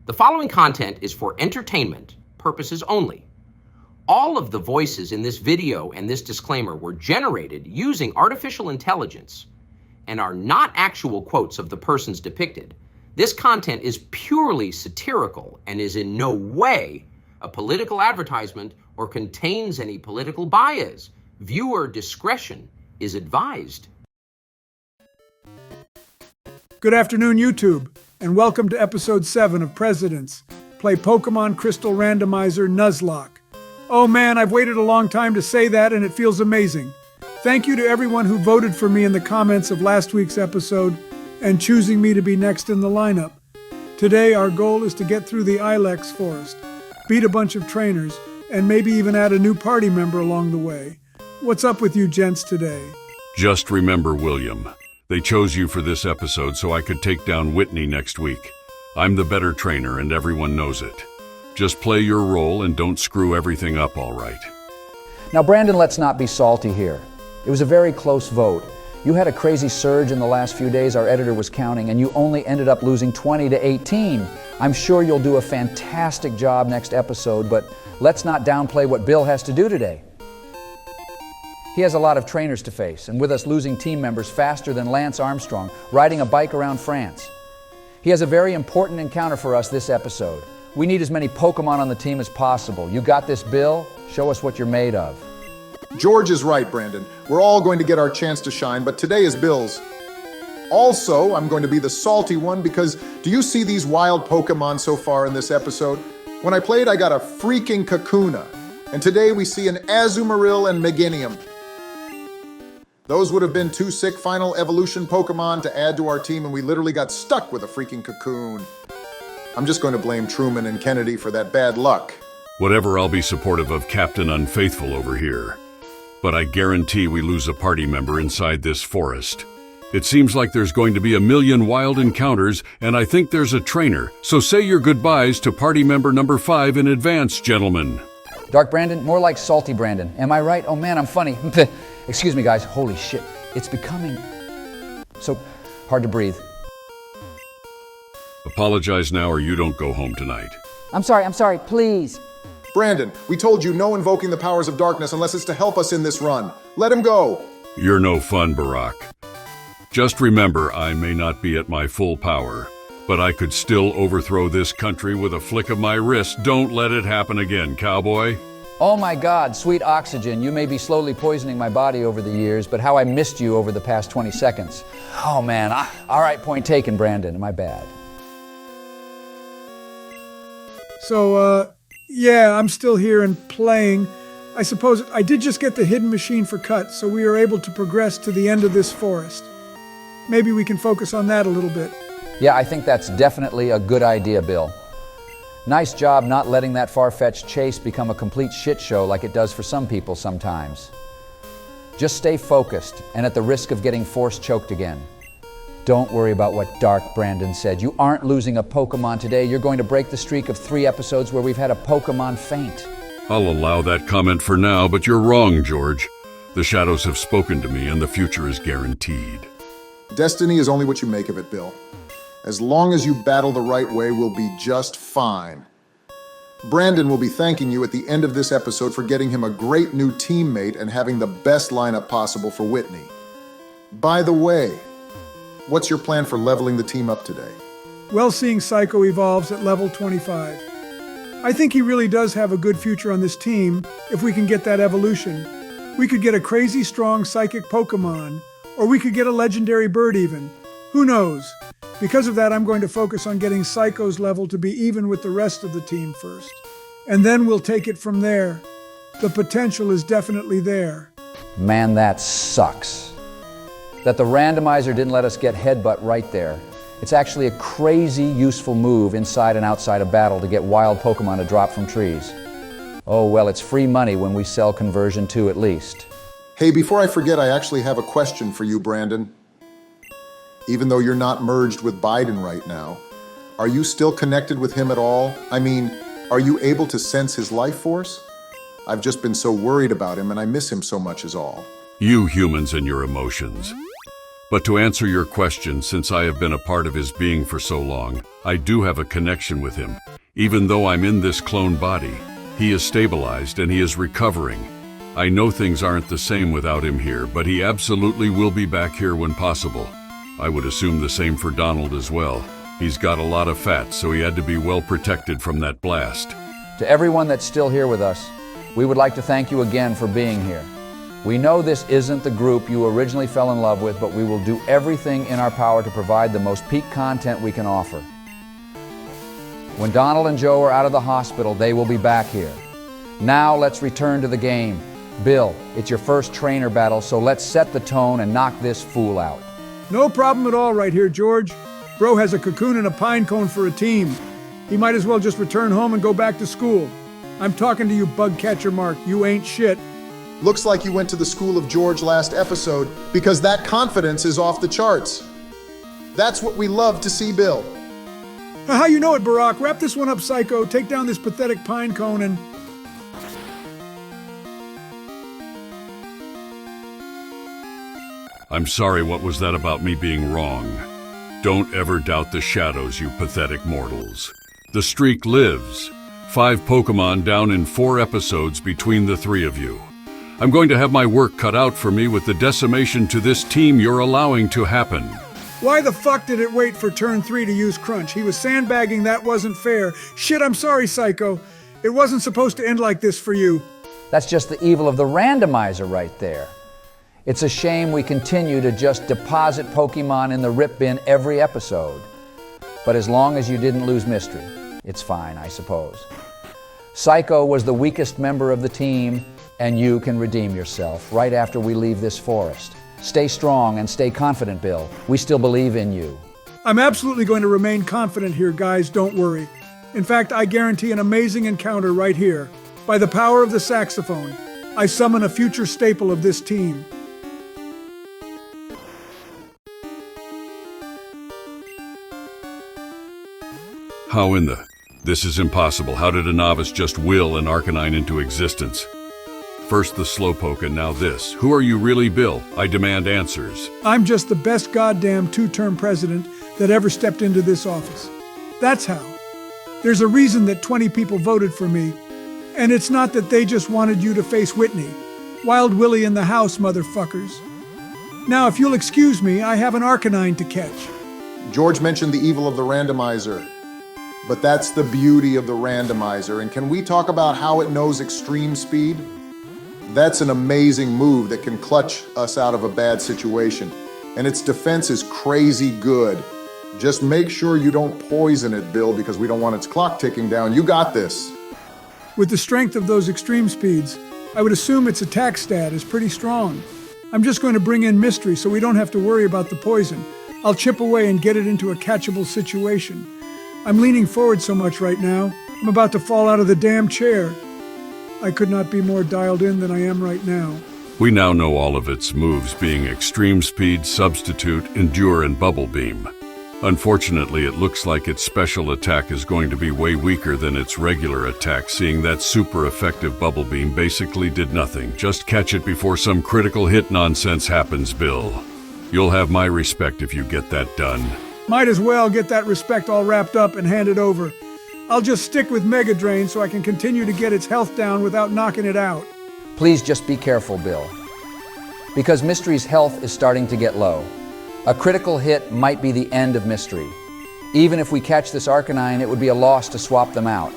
The following content is for entertainment purposes only. All of the voices in this video and this disclaimer were generated using artificial intelligence and are not actual quotes of the persons depicted. This content is purely satirical and is in no way a political advertisement or contains any political bias. Viewer discretion is advised. Good afternoon, YouTube, and welcome to episode 7 of Presidents. Play Pokemon Crystal Randomizer Nuzlocke. Oh man, I've waited a long time to say that and it feels amazing. Thank you to everyone who voted for me in the comments of last week's episode and choosing me to be next in the lineup. Today our goal is to get through the Ilex Forest, beat a bunch of trainers, and maybe even add a new party member along the way. What's up with you gents today? Just remember, William, they chose you for this episode so I could take down Whitney next week. I'm the better trainer and everyone knows it. Just play your role and don't screw everything up, all right? Now, Brandon, let's not be salty here. It was a very close vote. You had a crazy surge in the last few days, our editor was counting, and you only ended up losing 20 to 18. I'm sure you'll do a fantastic job next episode, but let's not downplay what Bill has to do today. He has a lot of trainers to face, and with us losing team members faster than Lance Armstrong, riding a bike around France. He has a very important encounter for us this episode. We need as many Pokemon on the team as possible. You got this, Bill? Show us what you're made of. George is right, Brandon. We're all going to get our chance to shine, but today is Bill's. Also, I'm going to be the salty one because do you see these wild Pokemon so far in this episode? When I played, I got a freaking Kakuna, and today we see an Azumarill and Meganium. Those would have been 2 sick final evolution Pokemon to add to our team, and we literally got stuck with a freaking Cocoon. I'm just going to blame Truman and Kennedy for that bad luck. Whatever, I'll be supportive of Captain Unfaithful over here. But I guarantee we lose a party member inside this forest. It seems like there's going to be a million wild encounters, and I think there's a trainer. So say your goodbyes to party member number 5 in advance, gentlemen. Dark Brandon? More like Salty Brandon. Am I right? Oh man, I'm funny. Excuse me, guys. Holy shit. It's becoming so hard to breathe. Apologize now or you don't go home tonight. I'm sorry, please. Brandon, we told you no invoking the powers of darkness unless it's to help us in this run. Let him go. You're no fun, Barack. Just remember, I may not be at my full power, but I could still overthrow this country with a flick of my wrist. Don't let it happen again, cowboy. Oh my God, sweet oxygen. You may be slowly poisoning my body over the years, but how I missed you over the past 20 seconds. Oh man, all right, point taken, Brandon. My bad. So, yeah, I'm still here and playing. I suppose I did just get the hidden machine for Cut, so we are able to progress to the end of this forest. Maybe we can focus on that a little bit. Yeah, I think that's definitely a good idea, Bill. Nice job not letting that far-fetched chase become a complete shit show like it does for some people sometimes. Just stay focused, and at the risk of getting force choked again. Don't worry about what Dark Brandon said. You aren't losing a Pokemon today. You're going to break the streak of 3 episodes where we've had a Pokemon faint. I'll allow that comment for now, but you're wrong, George. The shadows have spoken to me, and the future is guaranteed. Destiny is only what you make of it, Bill. As long as you battle the right way, we'll be just fine. Brandon will be thanking you at the end of this episode for getting him a great new teammate and having the best lineup possible for Whitney. By the way, what's your plan for leveling the team up today? Well, seeing Psycho evolves at level 25. I think he really does have a good future on this team if we can get that evolution. We could get a crazy strong psychic Pokemon, or we could get a legendary bird even. Who knows? Because of that, I'm going to focus on getting Psycho's level to be even with the rest of the team first. And then we'll take it from there. The potential is definitely there. Man, that sucks. That the randomizer didn't let us get headbutt right there. It's actually a crazy useful move inside and outside a battle to get wild Pokemon to drop from trees. Oh well, it's free money when we sell conversion 2 at least. Hey, before I forget, I actually have a question for you, Brandon. Even though you're not merged with Biden right now, are you still connected with him at all? I mean, are you able to sense his life force? I've just been so worried about him and I miss him so much is all. You humans and your emotions. But to answer your question, since I have been a part of his being for so long, I do have a connection with him. Even though I'm in this clone body, he is stabilized and he is recovering. I know things aren't the same without him here, but he absolutely will be back here when possible. I would assume the same for Donald as well. He's got a lot of fat, so he had to be well protected from that blast. To everyone that's still here with us, we would like to thank you again for being here. We know this isn't the group you originally fell in love with, but we will do everything in our power to provide the most peak content we can offer. When Donald and Joe are out of the hospital, they will be back here. Now let's return to the game. Bill, it's your first trainer battle, so let's set the tone and knock this fool out. No problem at all right here, George. Bro has a cocoon and a pine cone for a team. He might as well just return home and go back to school. I'm talking to you, bug catcher Mark. You ain't shit. Looks like you went to the school of George last episode because that confidence is off the charts. That's what we love to see, Bill. How you know it, Barack? Wrap this one up, Psycho. Take down this pathetic pine cone and... I'm sorry, what was that about me being wrong? Don't ever doubt the shadows, you pathetic mortals. The streak lives. 5 Pokemon down in 4 episodes between the 3 of you. I'm going to have my work cut out for me with the decimation to this team you're allowing to happen. Why the fuck did it wait for turn 3 to use Crunch? He was sandbagging, that wasn't fair. Shit, I'm sorry, Psycho. It wasn't supposed to end like this for you. That's just the evil of the randomizer right there. It's a shame we continue to just deposit Pokemon in the rip bin every episode. But as long as you didn't lose Mystery, it's fine, I suppose. Psycho was the weakest member of the team, and you can redeem yourself right after we leave this forest. Stay strong and stay confident, Bill. We still believe in you. I'm absolutely going to remain confident here, guys, don't worry. In fact, I guarantee an amazing encounter right here. By the power of the saxophone, I summon a future staple of this team. How in the... This is impossible. How did a novice just will an Arcanine into existence? First the Slowpoke and now this. Who are you really, Bill? I demand answers. I'm just the best goddamn 2-term president that ever stepped into this office. That's how. There's a reason that 20 people voted for me. And it's not that they just wanted you to face Whitney. Wild Willie in the house, motherfuckers. Now, if you'll excuse me, I have an Arcanine to catch. George mentioned the evil of the randomizer. But that's the beauty of the randomizer. And can we talk about how it knows extreme speed? That's an amazing move that can clutch us out of a bad situation. And its defense is crazy good. Just make sure you don't poison it, Bill, because we don't want its clock ticking down. You got this. With the strength of those extreme speeds, I would assume its attack stat is pretty strong. I'm just going to bring in Mystery so we don't have to worry about the poison. I'll chip away and get it into a catchable situation. I'm leaning forward so much right now, I'm about to fall out of the damn chair. I could not be more dialed in than I am right now. We now know all of its moves, being Extreme Speed, Substitute, Endure, and Bubble Beam. Unfortunately, it looks like its special attack is going to be way weaker than its regular attack, seeing that super effective Bubble Beam basically did nothing. Just catch it before some critical hit nonsense happens, Bill. You'll have my respect if you get that done. Might as well get that respect all wrapped up and hand it over. I'll just stick with Mega Drain so I can continue to get its health down without knocking it out. Please just be careful, Bill. Because Mystery's health is starting to get low. A critical hit might be the end of Mystery. Even if we catch this Arcanine, it would be a loss to swap them out.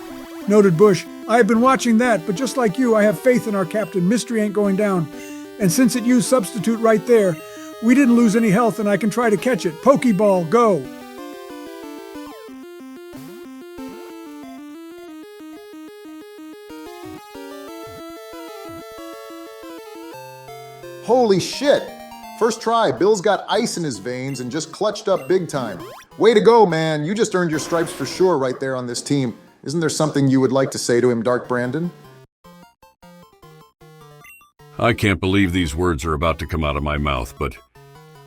Noted, Bush. I've been watching that, but just like you, I have faith in our captain. Mystery ain't going down. And since it used Substitute right there, we didn't lose any health and I can try to catch it. Pokeball, go! Holy shit! First try, Bill's got ice in his veins and just clutched up big time. Way to go, man. You just earned your stripes for sure right there on this team. Isn't there something you would like to say to him, Dark Brandon? I can't believe these words are about to come out of my mouth, but...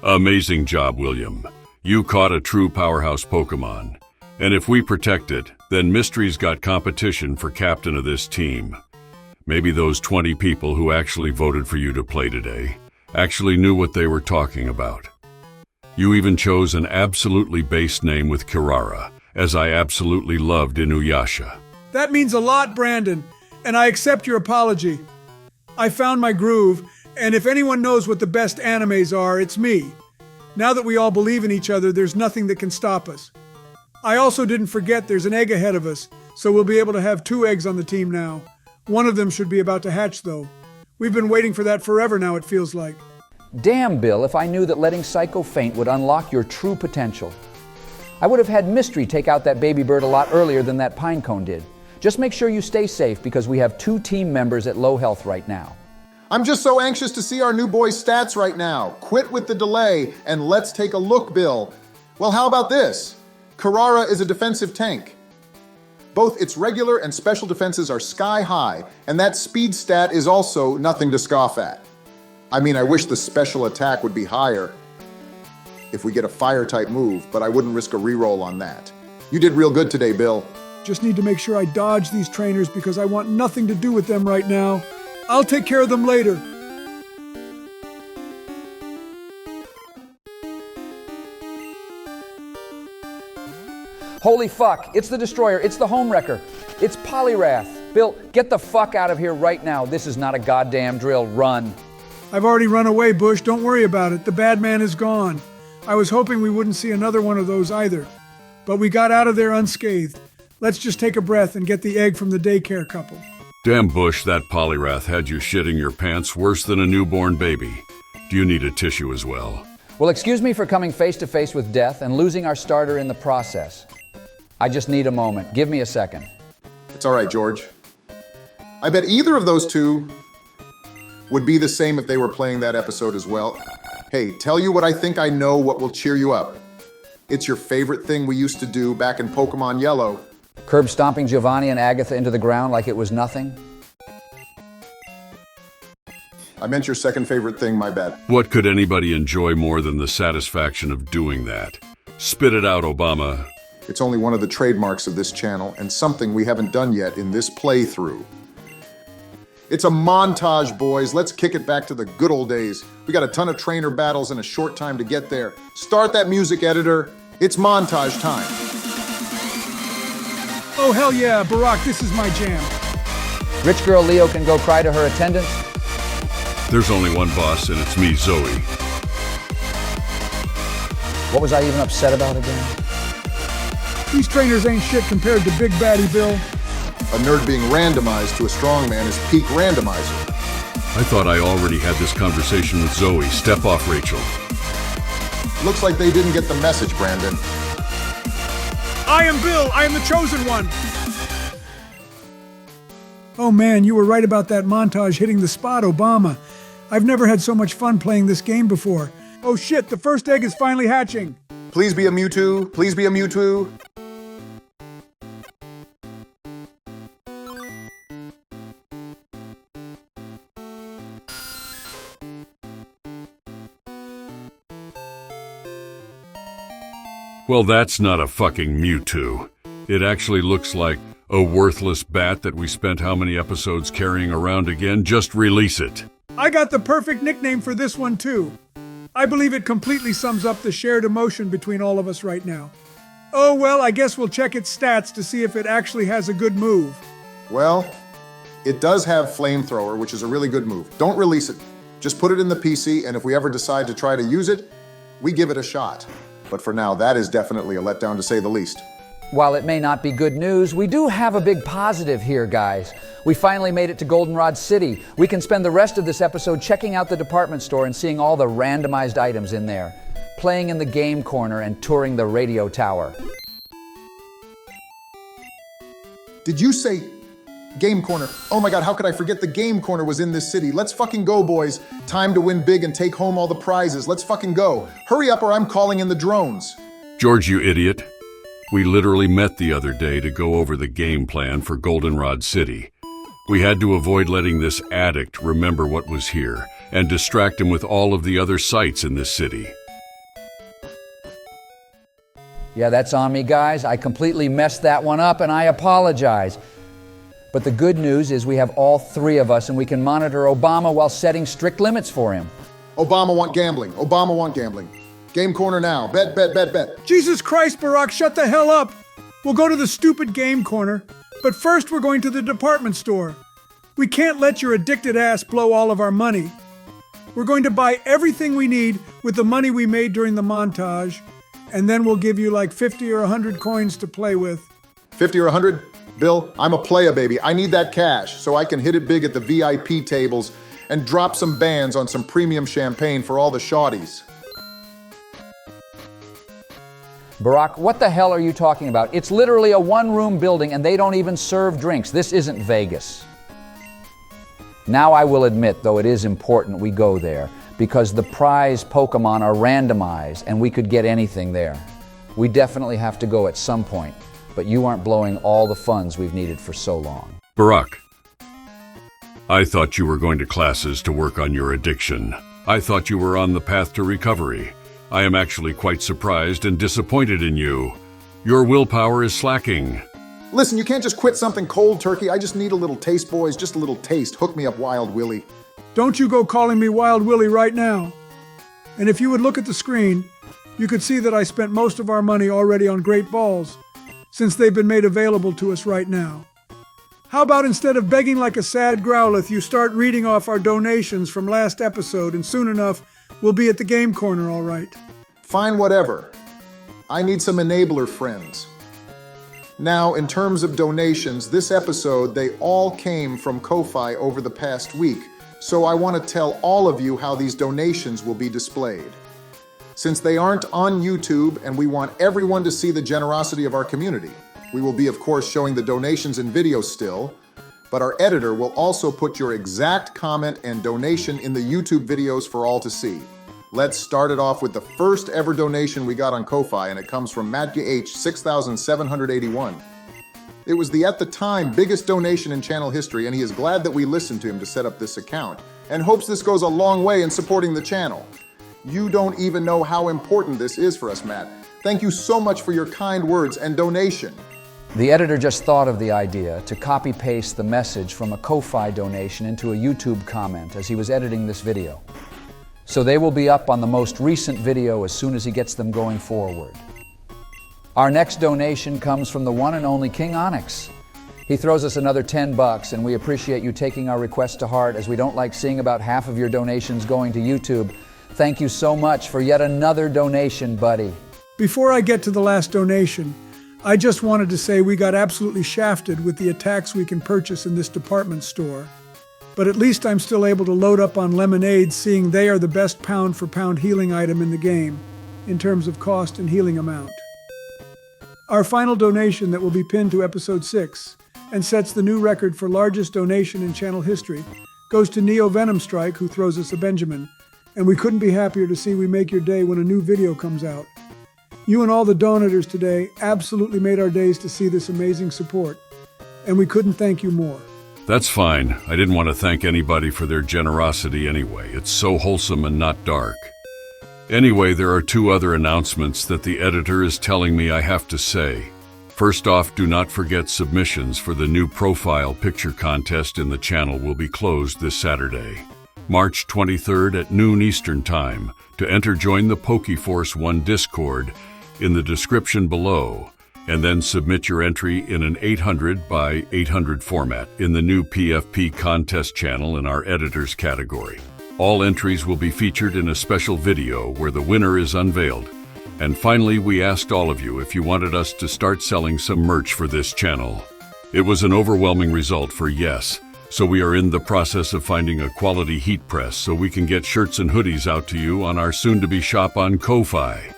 Amazing job, William. You caught a true powerhouse Pokemon. And if we protect it, then Mystery's got competition for captain of this team. Maybe those 20 people who actually voted for you to play today actually knew what they were talking about. You even chose an absolutely based name with Kirara, as I absolutely loved Inuyasha. That means a lot, Brandon, and I accept your apology. I found my groove, and if anyone knows what the best animes are, it's me. Now that we all believe in each other, there's nothing that can stop us. I also didn't forget there's an egg ahead of us, so we'll be able to have 2 eggs on the team now. One of them should be about to hatch, though. We've been waiting for that forever now, it feels like. Damn, Bill, if I knew that letting Psycho faint would unlock your true potential. I would have had Mystery take out that baby bird a lot earlier than that Pinecone did. Just make sure you stay safe because we have 2 team members at low health right now. I'm just so anxious to see our new boy's stats right now. Quit with the delay and let's take a look, Bill. Well, how about this? Kirara is a defensive tank. Both its regular and special defenses are sky high, and that speed stat is also nothing to scoff at. I mean, I wish the special attack would be higher if we get a fire-type move, but I wouldn't risk a reroll on that. You did real good today, Bill. Just need to make sure I dodge these trainers because I want nothing to do with them right now. I'll take care of them later. Holy fuck, it's the Destroyer, it's the Homewrecker, it's Polyrath. Bill, get the fuck out of here right now. This is not a goddamn drill. Run. I've already run away, Bush. Don't worry about it. The bad man is gone. I was hoping we wouldn't see another one of those either. But we got out of there unscathed. Let's just take a breath and get the egg from the daycare couple. Damn, Bush, that Polyrath had you shitting your pants worse than a newborn baby. Do you need a tissue as well? Well, excuse me for coming face to face with death and losing our starter in the process. I just need a moment. Give me a second. It's all right, George. I bet either of those 2 would be the same if they were playing that episode as well. Hey, tell you what I think I know what will cheer you up. It's your favorite thing we used to do back in Pokemon Yellow. Curb stomping Giovanni and Agatha into the ground like it was nothing? I meant your second favorite thing, my bad. What could anybody enjoy more than the satisfaction of doing that? Spit it out, Obama. It's only one of the trademarks of this channel and something we haven't done yet in this playthrough. It's a montage, boys. Let's kick it back to the good old days. We got a ton of trainer battles and a short time to get there. Start that music, editor. It's montage time. Oh, hell yeah, Barack, this is my jam. Rich girl Leo can go cry to her attendant? There's only one boss, and it's me, Zoe. What was I even upset about again? These trainers ain't shit compared to Big Baddie Bill. A nerd being randomized to a strongman is peak randomizer. I thought I already had this conversation with Zoe. Step off, Rachel. Looks like they didn't get the message, Brandon. I am Bill. I am the chosen one. Oh man, you were right about that montage hitting the spot, Obama. I've never had so much fun playing this game before. Oh shit, the first egg is finally hatching. Please be a Mewtwo. Please be a Mewtwo. Well, that's not a fucking Mewtwo. It actually looks like a worthless bat that we spent how many episodes carrying around again? Just release it. I got the perfect nickname for this one too. I believe it completely sums up the shared emotion between all of us right now. Oh well, I guess we'll check its stats to see if it actually has a good move. Well, it does have Flamethrower, which is a really good move. Don't release it. Just put it in the PC, and if we ever decide to try to use it, we give it a shot. But for now, that is definitely a letdown to say the least. While it may not be good news, we do have a big positive here, guys. We finally made it to Goldenrod City. We can spend the rest of this episode checking out the department store and seeing all the randomized items in there, playing in the game corner and touring the radio tower. Did you say game corner? Oh my god, how could I forget the game corner was in this city? Let's fucking go, boys. Time to win big and take home all the prizes. Let's fucking go. Hurry up or I'm calling in the drones. George, you idiot. We literally met the other day to go over the game plan for Goldenrod City. We had to avoid letting this addict remember what was here and distract him with all of the other sights in this city. Yeah, that's on me, guys. I completely messed that one up and I apologize. But the good news is we have all 3 of us and we can monitor Obama while setting strict limits for him. Obama want gambling. Obama want gambling. Game corner now. Bet, bet, bet, bet. Jesus Christ, Barack, shut the hell up. We'll go to the stupid game corner, but first we're going to the department store. We can't let your addicted ass blow all of our money. We're going to buy everything we need with the money we made during the montage, and then we'll give you like 50 or 100 coins to play with. 50 or 100? Bill, I'm a playa, baby. I need that cash so I can hit it big at the VIP tables and drop some bands on some premium champagne for all the shawties. Barack, what the hell are you talking about? It's literally a one-room building and they don't even serve drinks. This isn't Vegas. Now I will admit, though, it is important we go there because the prize Pokemon are randomized and we could get anything there. We definitely have to go at some point, but you aren't blowing all the funds we've needed for so long. Barack, I thought you were going to classes to work on your addiction. I thought you were on the path to recovery. I am actually quite surprised and disappointed in you. Your willpower is slacking. Listen, you can't just quit something cold turkey. I just need a little taste, boys. Just a little taste. Hook me up, Wild Willie. Don't you go calling me Wild Willie right now. And if you would look at the screen, you could see that I spent most of our money already on great balls, since they've been made available to us right now. How about instead of begging like a sad growlith, you start reading off our donations from last episode, and soon enough, we'll be at the game corner all right. Fine, whatever. I need some enabler friends. Now, in terms of donations, this episode, they all came from Ko-Fi over the past week, so I want to tell all of you how these donations will be displayed. Since they aren't on YouTube and we want everyone to see the generosity of our community, we will be, of course, showing the donations in video still, but our editor will also put your exact comment and donation in the YouTube videos for all to see. Let's start it off with the first ever donation we got on Ko-Fi, and it comes from Matthew H. 6,781. It was the, at the time, biggest donation in channel history, and he is glad that we listened to him to set up this account, and hopes this goes a long way in supporting the channel. You don't even know how important this is for us, Matt. Thank you so much for your kind words and donation. The editor just thought of the idea to copy-paste the message from a Ko-Fi donation into a YouTube comment as he was editing this video. So they will be up on the most recent video as soon as he gets them going forward. Our next donation comes from the one and only King Onyx. He throws us another $10, and we appreciate you taking our request to heart, as we don't like seeing about half of your donations going to YouTube. Thank you so much for yet another donation, buddy. Before I get to the last donation, I just wanted to say we got absolutely shafted with the attacks we can purchase in this department store. But at least I'm still able to load up on lemonades, seeing they are the best pound-for-pound healing item in the game, in terms of cost and healing amount. Our final donation that will be pinned to episode 6, and sets the new record for largest donation in channel history, goes to Neo Venom Strike, who throws us a Benjamin, and we couldn't be happier to see we make your day when a new video comes out. You and all the donators today absolutely made our days to see this amazing support, and we couldn't thank you more. That's fine. I didn't want to thank anybody for their generosity anyway. It's so wholesome and not dark. Anyway, there are 2 other announcements that the editor is telling me I have to say. First off, do not forget submissions for the new profile picture contest in the channel will be closed this Saturday, March 23rd at noon Eastern Time. To enter, join the PokeForce 1 Discord in the description below, and then submit your entry in an 800 by 800 format in the new PFP contest channel in our editors category. All entries will be featured in a special video where the winner is unveiled. And finally, we asked all of you if you wanted us to start selling some merch for this channel. It was an overwhelming result for yes, so we are in the process of finding a quality heat press so we can get shirts and hoodies out to you on our soon-to-be shop on Ko-Fi.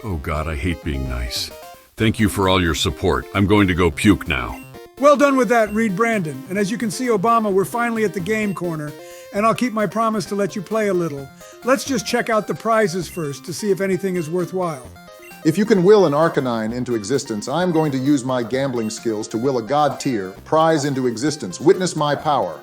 Oh God, I hate being nice. Thank you for all your support. I'm going to go puke now. Well done with that, Reed Brandon. And as you can see, Obama, we're finally at the game corner, and I'll keep my promise to let you play a little. Let's just check out the prizes first to see if anything is worthwhile. If you can will an Arcanine into existence, I'm going to use my gambling skills to will a God tier prize into existence. Witness my power.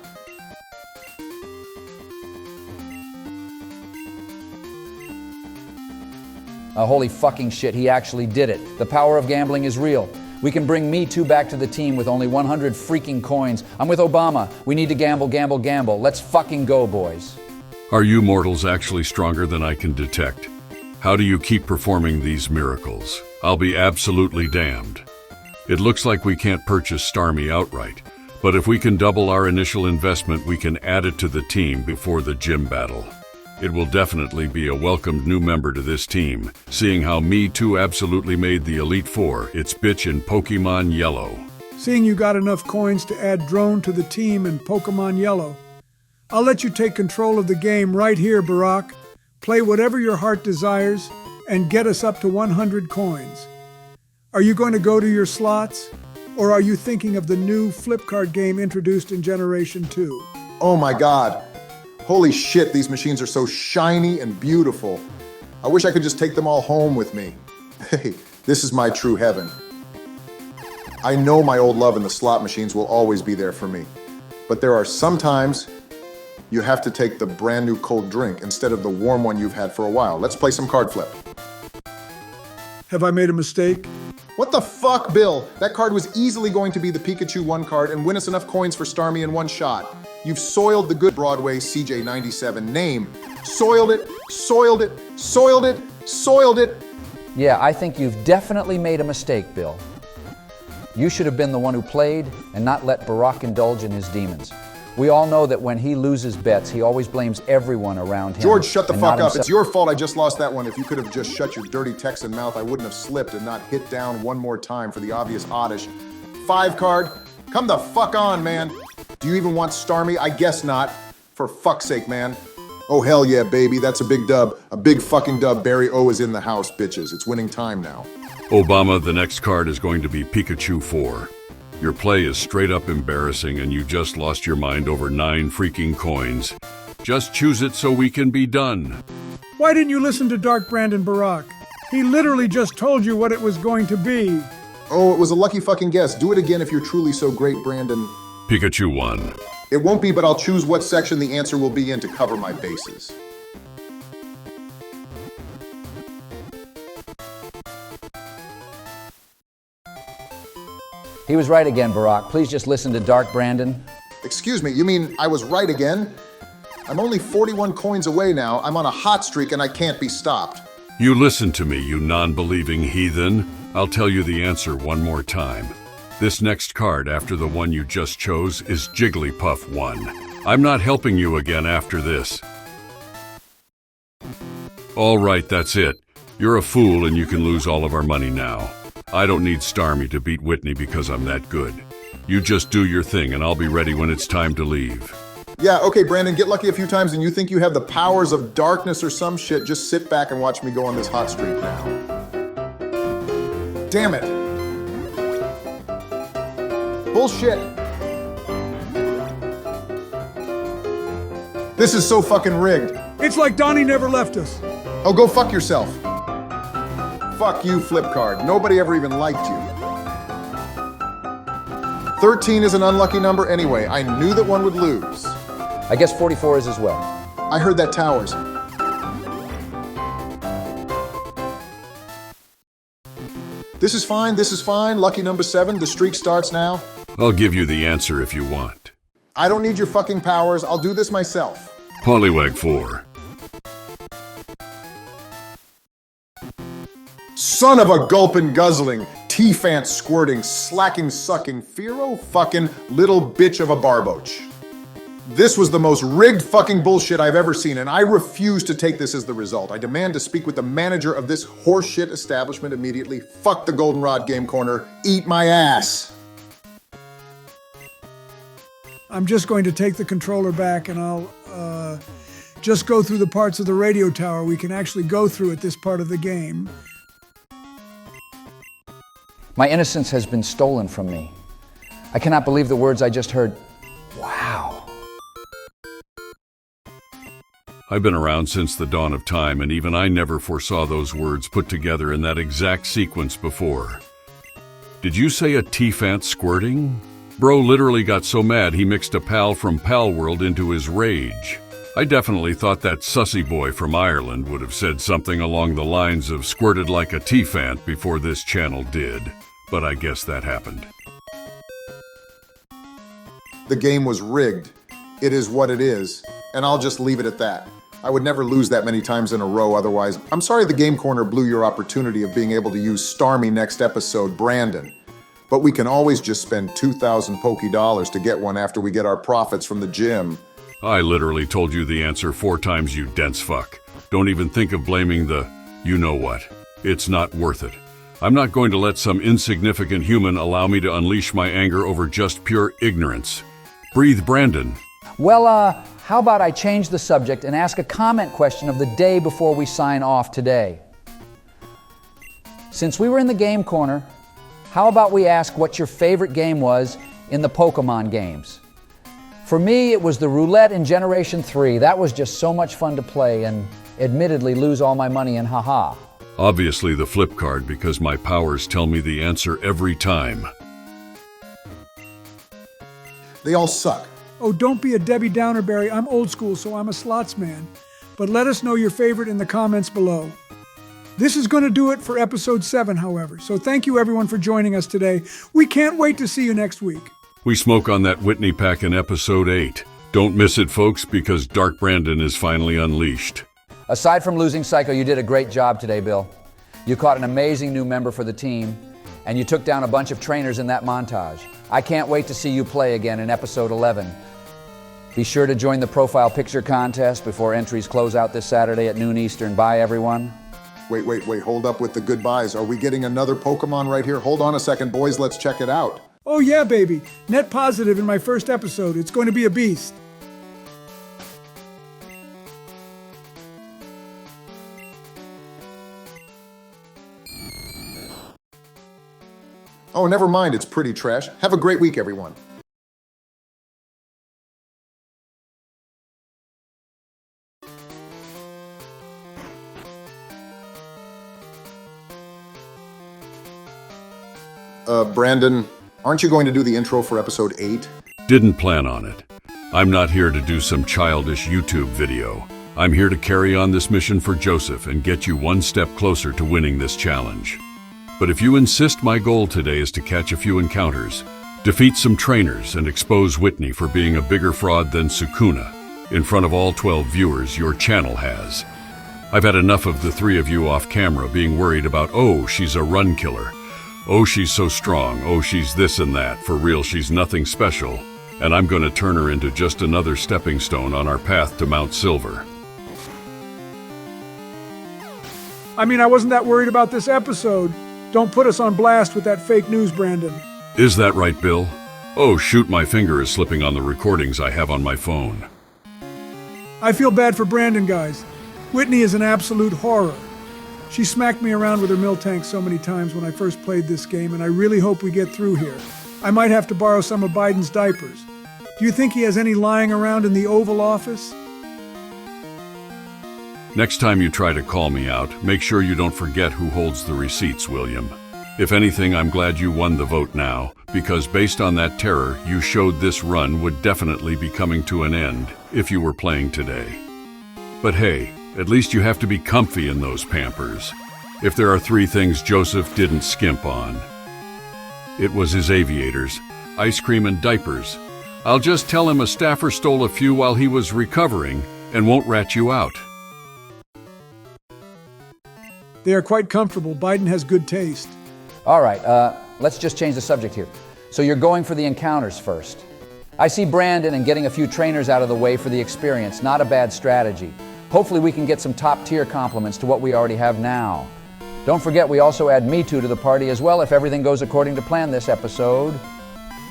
Holy fucking shit, he actually did it. The power of gambling is real. We can bring Me Too back to the team with only 100 freaking coins. I'm with Obama. We need to gamble, gamble, gamble. Let's fucking go, boys. Are you mortals actually stronger than I can detect? How do you keep performing these miracles? I'll be absolutely damned. It looks like we can't purchase Starmie outright, but if we can double our initial investment, we can add it to the team before the gym battle. It will definitely be a welcomed new member to this team, seeing how me too absolutely made the Elite Four, its bitch in Pokemon Yellow. Seeing you got enough coins to add Drone to the team in Pokemon Yellow, I'll let you take control of the game right here, Barack. Play whatever your heart desires and get us up to 100 coins. Are you going to go to your slots? Or are you thinking of the new flip card game introduced in Generation 2? Oh my God. Holy shit, these machines are so shiny and beautiful. I wish I could just take them all home with me. Hey, this is my true heaven. I know my old love in the slot machines will always be there for me. But there are some times you have to take the brand new cold drink instead of the warm one you've had for a while. Let's play some card flip. Have I made a mistake? What the fuck, Bill? That card was easily going to be the Pikachu 1 card and win us enough coins for Starmie in one shot. You've soiled the good Broadway CJ97 name. Soiled it, soiled it, soiled it, soiled it. Yeah, I think you've definitely made a mistake, Bill. You should have been the one who played and not let Barack indulge in his demons. We all know that when he loses bets, he always blames everyone around him. George, shut the and fuck not up. himself. It's your fault I just lost that one. If you could have just shut your dirty Texan mouth, I wouldn't have slipped and not hit down one more time for the obvious oddish. 5 card? Come the fuck on, man. Do you even want Starmie? I guess not. For fuck's sake, man. Oh, hell yeah, baby. That's a big dub. A big fucking dub. Barry O is in the house, bitches. It's winning time now. Obama, the next card is going to be Pikachu 4. Your play is straight up embarrassing and you just lost your mind over 9 freaking coins. Just choose it so we can be done. Why didn't you listen to Dark Brandon Barack? He literally just told you what it was going to be. Oh, it was a lucky fucking guess. Do it again if you're truly so great, Brandon. Pikachu 1. It won't be, but I'll choose what section the answer will be in to cover my bases. He was right again, Barack. Please just listen to Dark Brandon. Excuse me, you mean I was right again? I'm only 41 coins away now. I'm on a hot streak and I can't be stopped. You listen to me, you non-believing heathen. I'll tell you the answer one more time. This next card after the one you just chose is Jigglypuff 1. I'm not helping you again after this. All right, that's it. You're a fool and you can lose all of our money now. I don't need Starmie to beat Whitney because I'm that good. You just do your thing and I'll be ready when it's time to leave. Yeah, okay, Brandon, get lucky a few times and you think you have the powers of darkness or some shit. Just sit back and watch me go on this hot streak now. Damn it. Bullshit. This is so fucking rigged. It's like Donnie never left us. Oh, go fuck yourself. Fuck you, flip card. Nobody ever even liked you. 13 is an unlucky number anyway. I knew that one would lose. I guess 44 is as well. I heard that towers. This is fine, this is fine. Lucky number 7, the streak starts now. I'll give you the answer if you want. I don't need your fucking powers. I'll do this myself. Poliwag 4. Son of a gulpin' guzzling, T-fant squirting, slacking sucking, Firo fucking little bitch of a barboach. This was the most rigged fucking bullshit I've ever seen, and I refuse to take this as the result. I demand to speak with the manager of this horseshit establishment immediately. Fuck the Goldenrod Game Corner. Eat my ass. I'm just going to take the controller back and I'll just go through the parts of the radio tower we can actually go through at this part of the game. My innocence has been stolen from me. I cannot believe the words I just heard. Wow. I've been around since the dawn of time, and even I never foresaw those words put together in that exact sequence before. Did you say a T-fant squirting? Bro literally got so mad he mixed a pal from Pal World into his rage. I definitely thought that sussy boy from Ireland would have said something along the lines of squirted like a T-fant before this channel did, but I guess that happened. The game was rigged. It is what it is, and I'll just leave it at that. I would never lose that many times in a row otherwise. I'm sorry the Game Corner blew your opportunity of being able to use Starmie next episode, Brandon. But we can always just spend 2,000 Poké Dollars to get one after we get our profits from the gym. I literally told you the answer 4 times, you dense fuck. Don't even think of blaming the you-know-what. It's not worth it. I'm not going to let some insignificant human allow me to unleash my anger over just pure ignorance. Breathe, Brandon. Well, how about I change the subject and ask a comment question of the day before we sign off today? Since we were in the Game Corner, how about we ask what your favorite game was in the Pokemon games? For me, it was the roulette in Generation 3. That was just so much fun to play and admittedly lose all my money in haha. Obviously the flip card, because my powers tell me the answer every time. They all suck. Oh, don't be a Debbie Downer, Barry. I'm old school, so I'm a slots man. But let us know your favorite in the comments below. This is going to do it for episode 7, however. So thank you everyone for joining us today. We can't wait to see you next week. We smoke on that Whitney pack in episode 8. Don't miss it, folks, because Dark Brandon is finally unleashed. Aside from losing Psycho, you did a great job today, Bill. You caught an amazing new member for the team, and you took down a bunch of trainers in that montage. I can't wait to see you play again in episode 11. Be sure to join the profile picture contest before entries close out this Saturday at noon Eastern. Bye, everyone. Wait, hold up with the goodbyes. Are we getting another Pokemon right here? Hold on a second, boys, let's check it out. Oh yeah, baby. Net positive in my first episode. It's going to be a beast. Oh, never mind, it's pretty trash. Have a great week, everyone. Brandon, aren't you going to do the intro for episode 8? Didn't plan on it. I'm not here to do some childish YouTube video. I'm here to carry on this mission for Joseph and get you one step closer to winning this challenge. But if you insist, my goal today is to catch a few encounters, defeat some trainers, and expose Whitney for being a bigger fraud than Sukuna in front of all 12 viewers your channel has. I've had enough of the 3 of you off camera being worried about, oh, she's a run killer. Oh, she's so strong. Oh, she's this and that. For real, she's nothing special. And I'm going to turn her into just another stepping stone on our path to Mount Silver. I mean, I wasn't that worried about this episode. Don't put us on blast with that fake news, Brandon. Is that right, Bill? Oh, shoot, my finger is slipping on the recordings I have on my phone. I feel bad for Brandon, guys. Whitney is an absolute horror. She smacked me around with her Miltank so many times when I first played this game, and I really hope we get through here. I might have to borrow some of Biden's diapers. Do you think he has any lying around in the Oval Office? Next time you try to call me out, make sure you don't forget who holds the receipts, William. If anything, I'm glad you won the vote now, because based on that terror, you showed this run would definitely be coming to an end if you were playing today. But hey, at least you have to be comfy in those Pampers. If there are 3 things Joseph didn't skimp on, it was his aviators, ice cream, and diapers. I'll just tell him a staffer stole a few while he was recovering and won't rat you out. They are quite comfortable. Biden has good taste. All right, let's just change the subject here. So you're going for the encounters first. I see Brandon and getting a few trainers out of the way for the experience. Not a bad strategy. Hopefully we can get some top-tier compliments to what we already have now. Don't forget we also add Me Too to the party as well if everything goes according to plan this episode.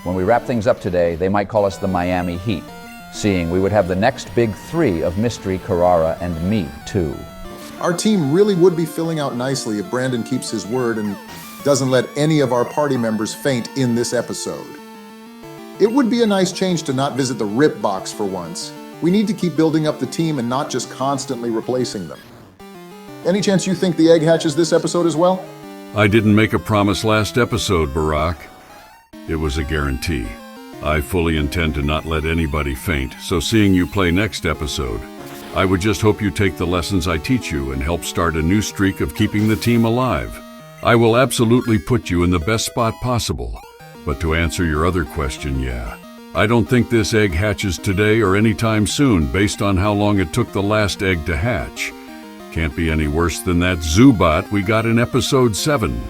When we wrap things up today, they might call us the Miami Heat, seeing we would have the next big 3 of Mystery, Carrara, and Me Too. Our team really would be filling out nicely if Brandon keeps his word and doesn't let any of our party members faint in this episode. It would be a nice change to not visit the rip box for once. We need to keep building up the team and not just constantly replacing them. Any chance you think the egg hatches this episode as well? I didn't make a promise last episode, Barack. It was a guarantee. I fully intend to not let anybody faint, so seeing you play next episode, I would just hope you take the lessons I teach you and help start a new streak of keeping the team alive. I will absolutely put you in the best spot possible. But to answer your other question, yeah, I don't think this egg hatches today or anytime soon based on how long it took the last egg to hatch. Can't be any worse than that Zoobot we got in episode 7.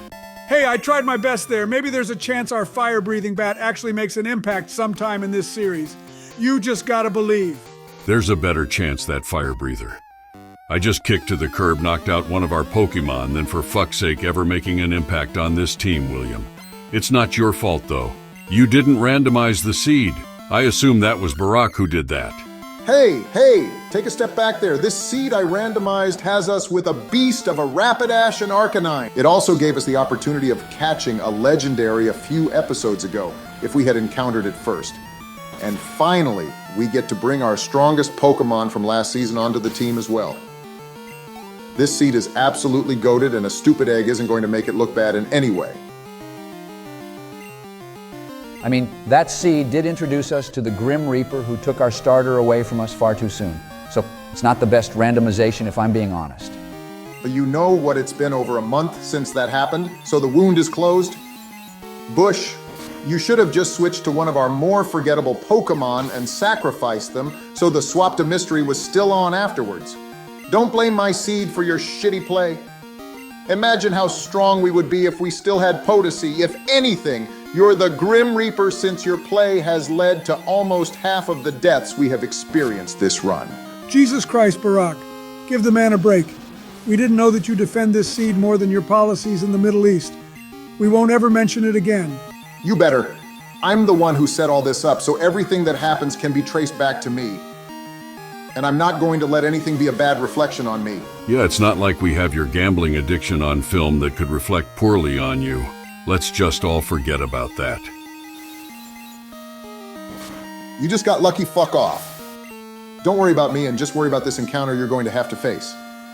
Hey, I tried my best there. Maybe there's a chance our fire-breathing bat actually makes an impact sometime in this series. You just gotta believe. There's a better chance that fire breather. I just kicked to the curb, knocked out one of our Pokemon, than for fuck's sake ever making an impact on this team, William. It's not your fault, though. You didn't randomize the seed. I assume that was Barack who did that. Hey, take a step back there. This seed I randomized has us with a beast of a Rapidash and Arcanine. It also gave us the opportunity of catching a legendary a few episodes ago, if we had encountered it first. And finally, we get to bring our strongest Pokemon from last season onto the team as well. This seed is absolutely goated, and a stupid egg isn't going to make it look bad in any way. I mean, that seed did introduce us to the Grim Reaper who took our starter away from us far too soon. So it's not the best randomization if I'm being honest. But you know what it's been over a month since that happened, so the wound is closed? Bush, you should have just switched to one of our more forgettable Pokemon and sacrificed them so the swap to mystery was still on afterwards. Don't blame my seed for your shitty play. Imagine how strong we would be if we still had potency. If anything, you're the Grim Reaper since your play has led to almost half of the deaths we have experienced this run. Jesus Christ, Barack. Give the man a break. We didn't know that you defend this seed more than your policies in the Middle East. We won't ever mention it again. You better. I'm the one who set all this up, so everything that happens can be traced back to me. And I'm not going to let anything be a bad reflection on me. Yeah, it's not like we have your gambling addiction on film that could reflect poorly on you. Let's just all forget about that. You just got lucky, fuck off. Don't worry about me and just worry about this encounter you're going to have to face.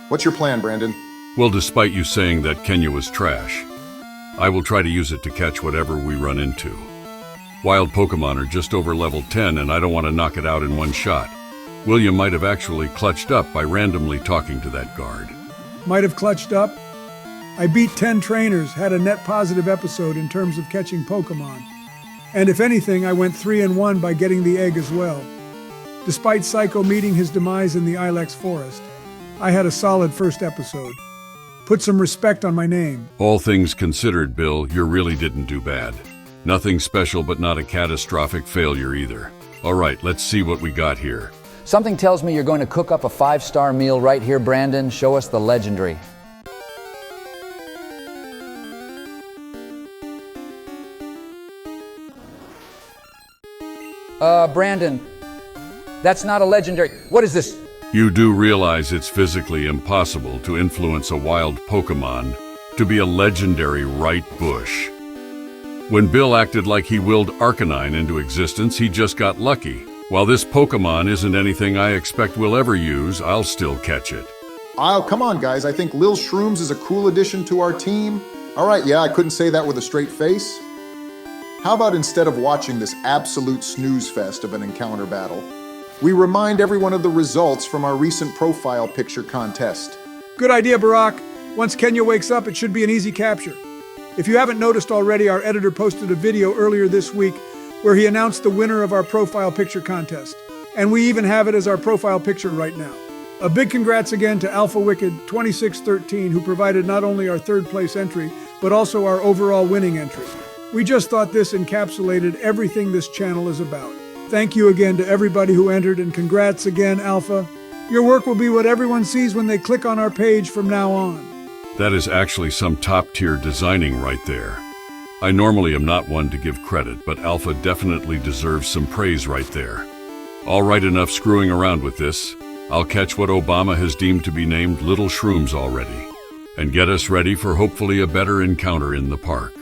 What's your plan, Brandon? Well, despite you saying that Kenya was trash, I will try to use it to catch whatever we run into. Wild Pokemon are just over level 10 and I don't want to knock it out in one shot. William might have actually clutched up by randomly talking to that guard. Might have clutched up? I beat 10 trainers, had a net positive episode in terms of catching Pokemon. And if anything, I went 3-1 by getting the egg as well. Despite Psycho meeting his demise in the Ilex Forest, I had a solid first episode. Put some respect on my name. All things considered, Bill, you really didn't do bad. Nothing special, but not a catastrophic failure either. All right, let's see what we got here. Something tells me you're going to cook up a 5-star meal right here, Brandon. Show us the legendary. Brandon, that's not a legendary. What is this? You do realize it's physically impossible to influence a wild Pokemon to be a legendary, right, Bush? When Bill acted like he willed Arcanine into existence, he just got lucky. While this Pokemon isn't anything I expect we'll ever use, I'll still catch it. Oh, come on, guys. I think Lil Shrooms is a cool addition to our team. All right, yeah, I couldn't say that with a straight face. How about instead of watching this absolute snooze fest of an encounter battle, we remind everyone of the results from our recent profile picture contest? Good idea, Barack. Once Kenya wakes up, it should be an easy capture. If you haven't noticed already, our editor posted a video earlier this week where he announced the winner of our profile picture contest. And we even have it as our profile picture right now. A big congrats again to Alpha Wicked 2613, who provided not only our third place entry, but also our overall winning entry. We just thought this encapsulated everything this channel is about. Thank you again to everybody who entered, and congrats again, Alpha. Your work will be what everyone sees when they click on our page from now on. That is actually some top-tier designing right there. I normally am not one to give credit, but Alpha definitely deserves some praise right there. All right, enough screwing around with this. I'll catch what Obama has deemed to be named Little Shrooms already, and get us ready for hopefully a better encounter in the park.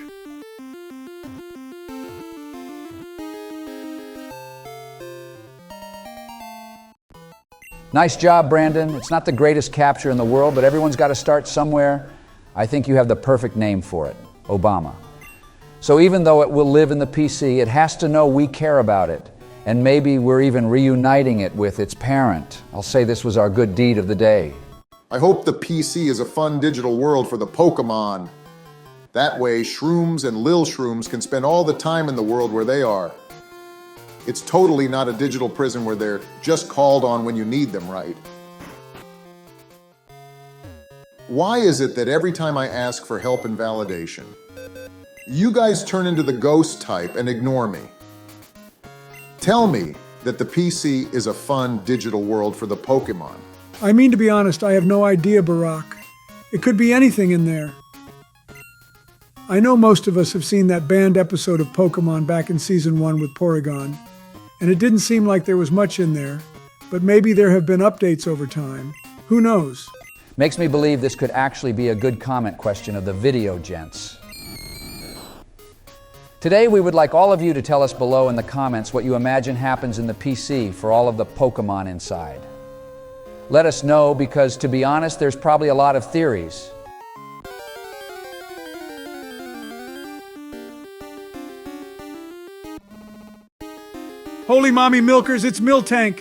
Nice job, Brandon. It's not the greatest capture in the world, but everyone's got to start somewhere. I think you have the perfect name for it, Obama. So even though it will live in the PC, it has to know we care about it. And maybe we're even reuniting it with its parent. I'll say this was our good deed of the day. I hope the PC is a fun digital world for the Pokemon. That way, Shrooms and Lil Shrooms can spend all the time in the world where they are. It's totally not a digital prison where they're just called on when you need them, right? Why is it that every time I ask for help and validation, you guys turn into the ghost type and ignore me? Tell me that the PC is a fun digital world for the Pokemon. I mean, to be honest, I have no idea, Barack. It could be anything in there. I know most of us have seen that banned episode of Pokemon back in Season 1 with Porygon, and it didn't seem like there was much in there, but maybe there have been updates over time. Who knows? Makes me believe this could actually be a good comment question of the video, gents. Today, we would like all of you to tell us below in the comments what you imagine happens in the PC for all of the Pokemon inside. Let us know, because to be honest, there's probably a lot of theories. Holy mommy milkers, it's Miltank!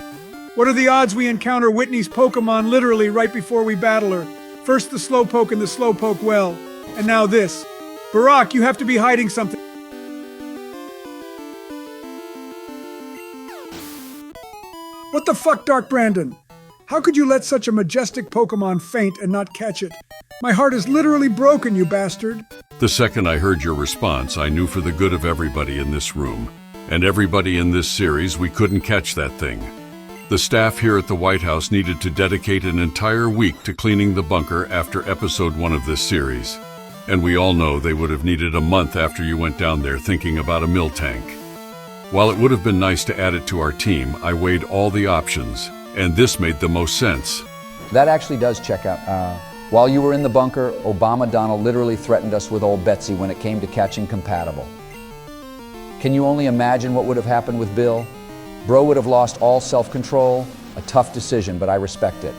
What are the odds we encounter Whitney's Pokemon literally right before we battle her? First the Slowpoke and the Slowpoke well, and now this. Barack, you have to be hiding something. What the fuck, Dark Brandon? How could you let such a majestic Pokemon faint and not catch it? My heart is literally broken, you bastard. The second I heard your response, I knew for the good of everybody in this room, and everybody in this series, we couldn't catch that thing. The staff here at the White House needed to dedicate an entire week to cleaning the bunker after episode 1 of this series. And we all know they would have needed a month after you went down there thinking about a Miltank. While it would have been nice to add it to our team, I weighed all the options, and this made the most sense. That actually does check out. While you were in the bunker, Obama Donald literally threatened us with old Betsy when it came to catching compatible. Can you only imagine what would have happened with Bill? Bro would have lost all self-control. A tough decision, but I respect it.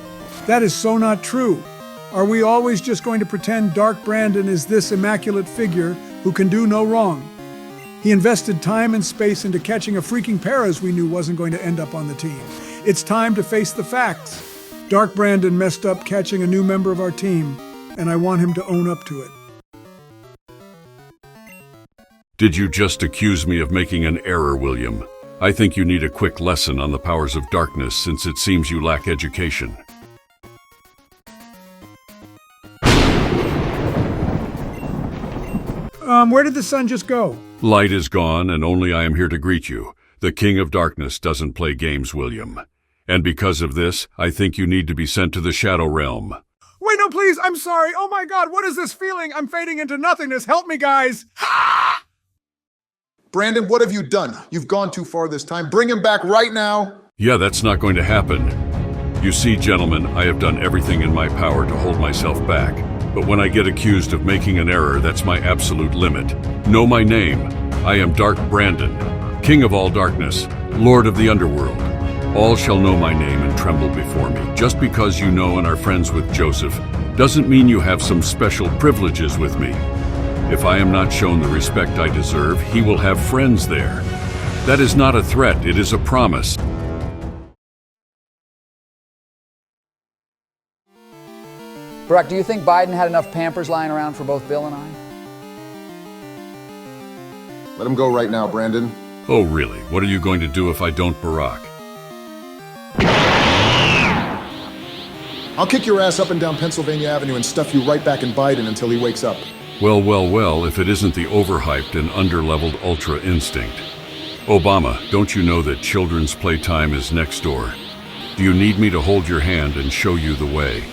That is so not true. Are we always just going to pretend Dark Brandon is this immaculate figure who can do no wrong? He invested time and space into catching a freaking Paras we knew wasn't going to end up on the team. It's time to face the facts. Dark Brandon messed up catching a new member of our team, and I want him to own up to it. Did you just accuse me of making an error, William? I think you need a quick lesson on the powers of darkness, since it seems you lack education. Where did the sun just go? Light is gone, and only I am here to greet you. The King of Darkness doesn't play games, William. And because of this, I think you need to be sent to the Shadow Realm. Wait, no, please, I'm sorry. Oh my God, what is this feeling? I'm fading into nothingness. Help me, guys. Brandon, what have you done? You've gone too far this time. Bring him back right now. Yeah, that's not going to happen. You see, gentlemen, I have done everything in my power to hold myself back. But when I get accused of making an error, that's my absolute limit. Know my name. I am Dark Brandon, King of all darkness, Lord of the underworld. All shall know my name and tremble before me. Just because you know and are friends with Joseph doesn't mean you have some special privileges with me. If I am not shown the respect I deserve, he will have friends there. That is not a threat, it is a promise. Barack, do you think Biden had enough Pampers lying around for both Bill and I? Let him go right now, Brandon. Oh, really? What are you going to do if I don't, Barack? I'll kick your ass up and down Pennsylvania Avenue and stuff you right back in Biden until he wakes up. Well, if it isn't the overhyped and underleveled Ultra Instinct. Obama, don't you know that children's playtime is next door? Do you need me to hold your hand and show you the way?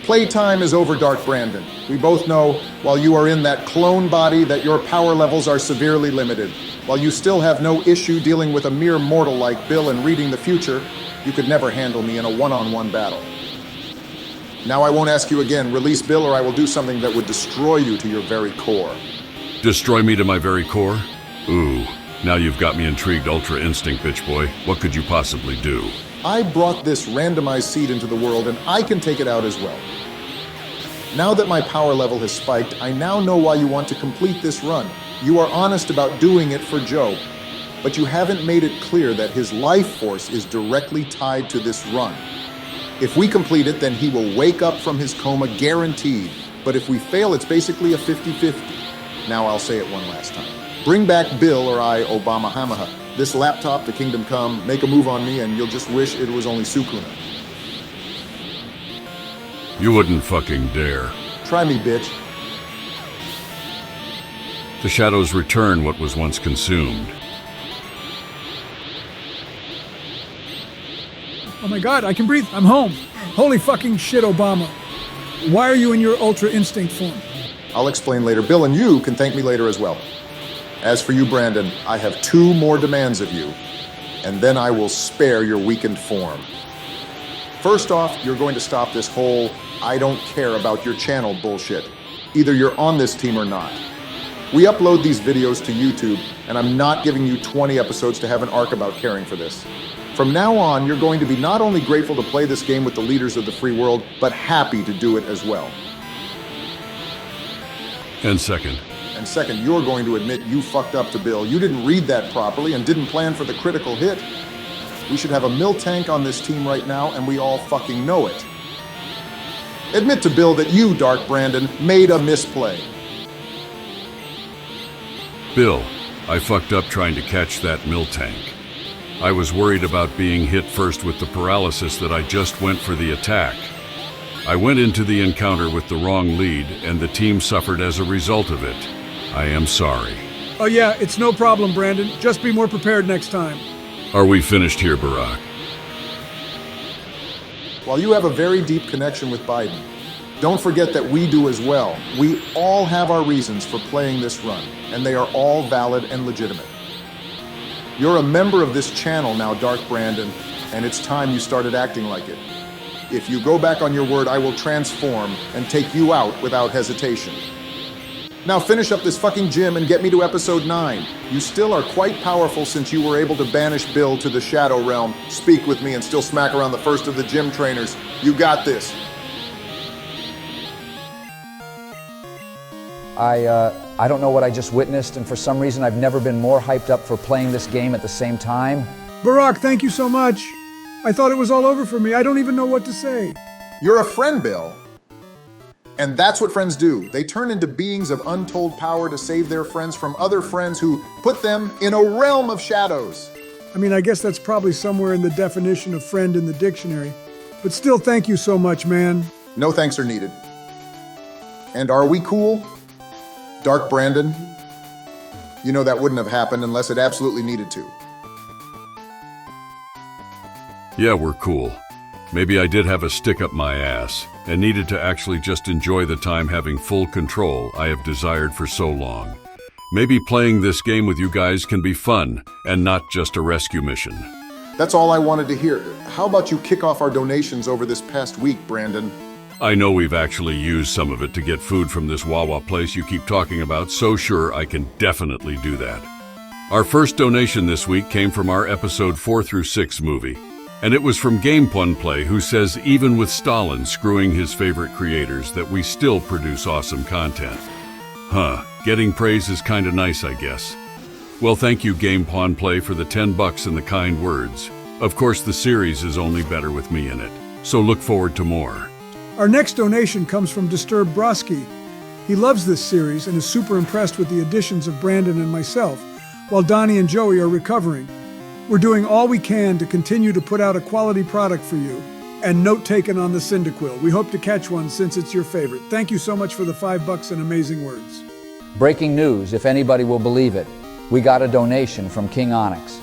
Playtime is over, Dark Brandon. We both know, while you are in that clone body, that your power levels are severely limited. While you still have no issue dealing with a mere mortal like Bill and reading the future, you could never handle me in a one-on-one battle. Now I won't ask you again, release Bill or I will do something that would destroy you to your very core. Destroy me to my very core? Ooh, now you've got me intrigued, Ultra Instinct, bitch boy. What could you possibly do? I brought this randomized seed into the world and I can take it out as well. Now that my power level has spiked, I now know why you want to complete this run. You are honest about doing it for Joe, but you haven't made it clear that his life force is directly tied to this run. If we complete it, then he will wake up from his coma guaranteed. But if we fail, it's basically a 50-50. Now I'll say it one last time. Bring back Bill or I Obama Hamaha. This laptop to Kingdom Come, make a move on me and you'll just wish it was only Sukuna. You wouldn't fucking dare. Try me, bitch. The shadows return what was once consumed. Oh my God, I can breathe. I'm home. Holy fucking shit, Obama. Why are you in your Ultra Instinct form? I'll explain later. Bill and you can thank me later as well. As for you, Brandon, I have 2 more demands of you, and then I will spare your weakened form. First off, you're going to stop this whole I don't care about your channel bullshit. Either you're on this team or not. We upload these videos to YouTube, and I'm not giving you 20 episodes to have an arc about caring for this. From now on, you're going to be not only grateful to play this game with the leaders of the free world, but happy to do it as well. And second, you're going to admit you fucked up to Bill. You didn't read that properly and didn't plan for the critical hit. We should have a mill tank on this team right now, and we all fucking know it. Admit to Bill that you, Dark Brandon, made a misplay. Bill, I fucked up trying to catch that mill tank. I was worried about being hit first with the paralysis that I just went for the attack. I went into the encounter with the wrong lead, and the team suffered as a result of it. I am sorry. Oh yeah, it's no problem, Brandon. Just be more prepared next time. Are we finished here, Barack? While you have a very deep connection with Biden, don't forget that we do as well. We all have our reasons for playing this run, and they are all valid and legitimate. You're a member of this channel now, Dark Brandon, and it's time you started acting like it. If you go back on your word, I will transform and take you out without hesitation. Now finish up this fucking gym and get me to episode 9. You still are quite powerful since you were able to banish Bill to the Shadow Realm, speak with me, and still smack around the first of the gym trainers. You got this. I don't know what I just witnessed, and for some reason I've never been more hyped up for playing this game at the same time. Barack, thank you so much. I thought it was all over for me. I don't even know what to say. You're a friend, Bill. And that's what friends do. They turn into beings of untold power to save their friends from other friends who put them in a realm of shadows. I mean, I guess that's probably somewhere in the definition of friend in the dictionary. But still, thank you so much, man. No thanks are needed. And are we cool? Dark Brandon? You know that wouldn't have happened unless it absolutely needed to. Yeah, we're cool. Maybe I did have a stick up my ass and needed to actually just enjoy the time having full control I have desired for so long. Maybe playing this game with you guys can be fun and not just a rescue mission. That's all I wanted to hear. How about you kick off our donations over this past week, Brandon? I know we've actually used some of it to get food from this Wawa place you keep talking about, so sure, I can definitely do that. Our first donation this week came from our episode 4 through 6 movie, and it was from Game Pun Play, who says even with Stalin screwing his favorite creators that we still produce awesome content. Huh, getting praise is kinda nice, I guess. Well, thank you Game Pun Play for the $10 and the kind words. Of course, the series is only better with me in it, so look forward to more. Our next donation comes from Disturbed Broski. He loves this series and is super impressed with the additions of Brandon and myself, while Donnie and Joey are recovering. We're doing all we can to continue to put out a quality product for you. And note taken on the Cyndaquil. We hope to catch one since it's your favorite. Thank you so much for the $5 and amazing words. Breaking news, if anybody will believe it. We got a donation from King Onyx.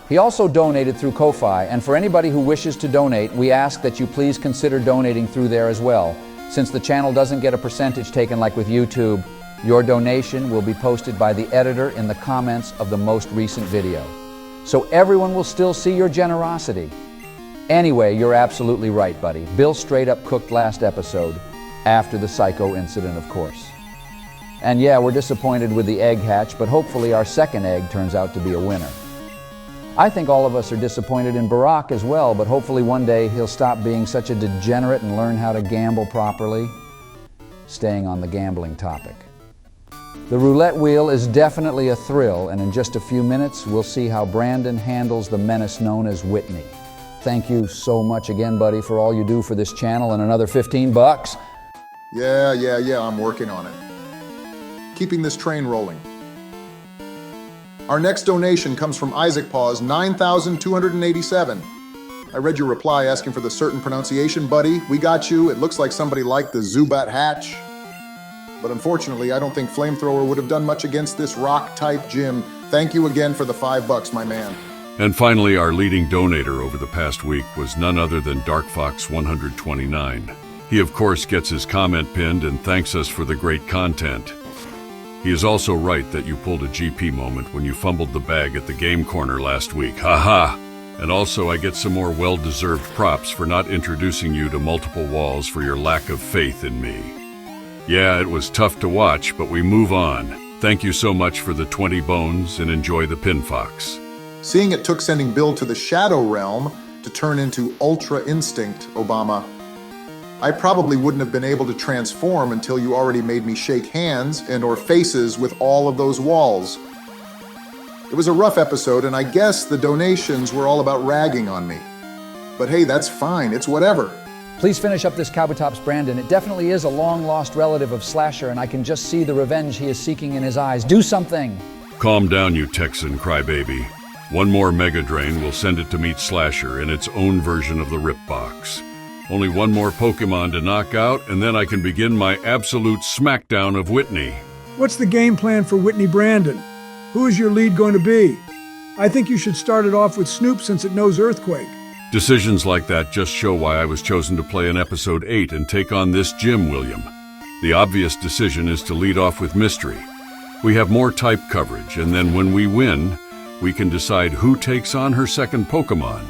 He also donated through Ko-Fi, and for anybody who wishes to donate, we ask that you please consider donating through there as well. Since the channel doesn't get a percentage taken like with YouTube, your donation will be posted by the editor in the comments of the most recent video. So everyone will still see your generosity. Anyway, you're absolutely right, buddy. Bill straight up cooked last episode, after the Psycho incident, of course. And yeah, we're disappointed with the egg hatch, but hopefully our second egg turns out to be a winner. I think all of us are disappointed in Barack as well, but hopefully one day he'll stop being such a degenerate and learn how to gamble properly. Staying on the gambling topic. The roulette wheel is definitely a thrill, and in just a few minutes, we'll see how Brandon handles the menace known as Whitney. Thank you so much again, buddy, for all you do for this channel, and another $15. Yeah, I'm working on it. Keeping this train rolling. Our next donation comes from Isaac Paws, 9,287. I read your reply asking for the certain pronunciation, buddy. We got you. It looks like somebody liked the Zubat hatch. But unfortunately, I don't think Flamethrower would have done much against this rock-type gym. Thank you again for the $5, my man. And finally, our leading donator over the past week was none other than DarkFox129. He, of course, gets his comment pinned and thanks us for the great content. He is also right that you pulled a GP moment when you fumbled the bag at the game corner last week. Haha! And also, I get some more well-deserved props for not introducing you to multiple walls for your lack of faith in me. Yeah, it was tough to watch, but we move on. Thank you so much for the 20 bones and enjoy the Pinfox. Seeing it took sending Bill to the Shadow Realm to turn into Ultra Instinct, Obama, I probably wouldn't have been able to transform until you already made me shake hands and/or faces with all of those walls. It was a rough episode, and I guess the donations were all about ragging on me. But hey, that's fine. It's whatever. Please finish up this Kabutops, Brandon. It definitely is a long-lost relative of Slasher, and I can just see the revenge he is seeking in his eyes. Do something! Calm down, you Texan crybaby. One more Mega Drain will send it to meet Slasher in its own version of the Rip Box. Only one more Pokemon to knock out, and then I can begin my absolute smackdown of Whitney. What's the game plan for Whitney Brandon? Who is your lead going to be? I think you should start it off with Snoop since it knows Earthquake. Decisions like that just show why I was chosen to play in Episode 8 and take on this gym, William. The obvious decision is to lead off with Mystery. We have more type coverage, and then when we win, we can decide who takes on her second Pokemon.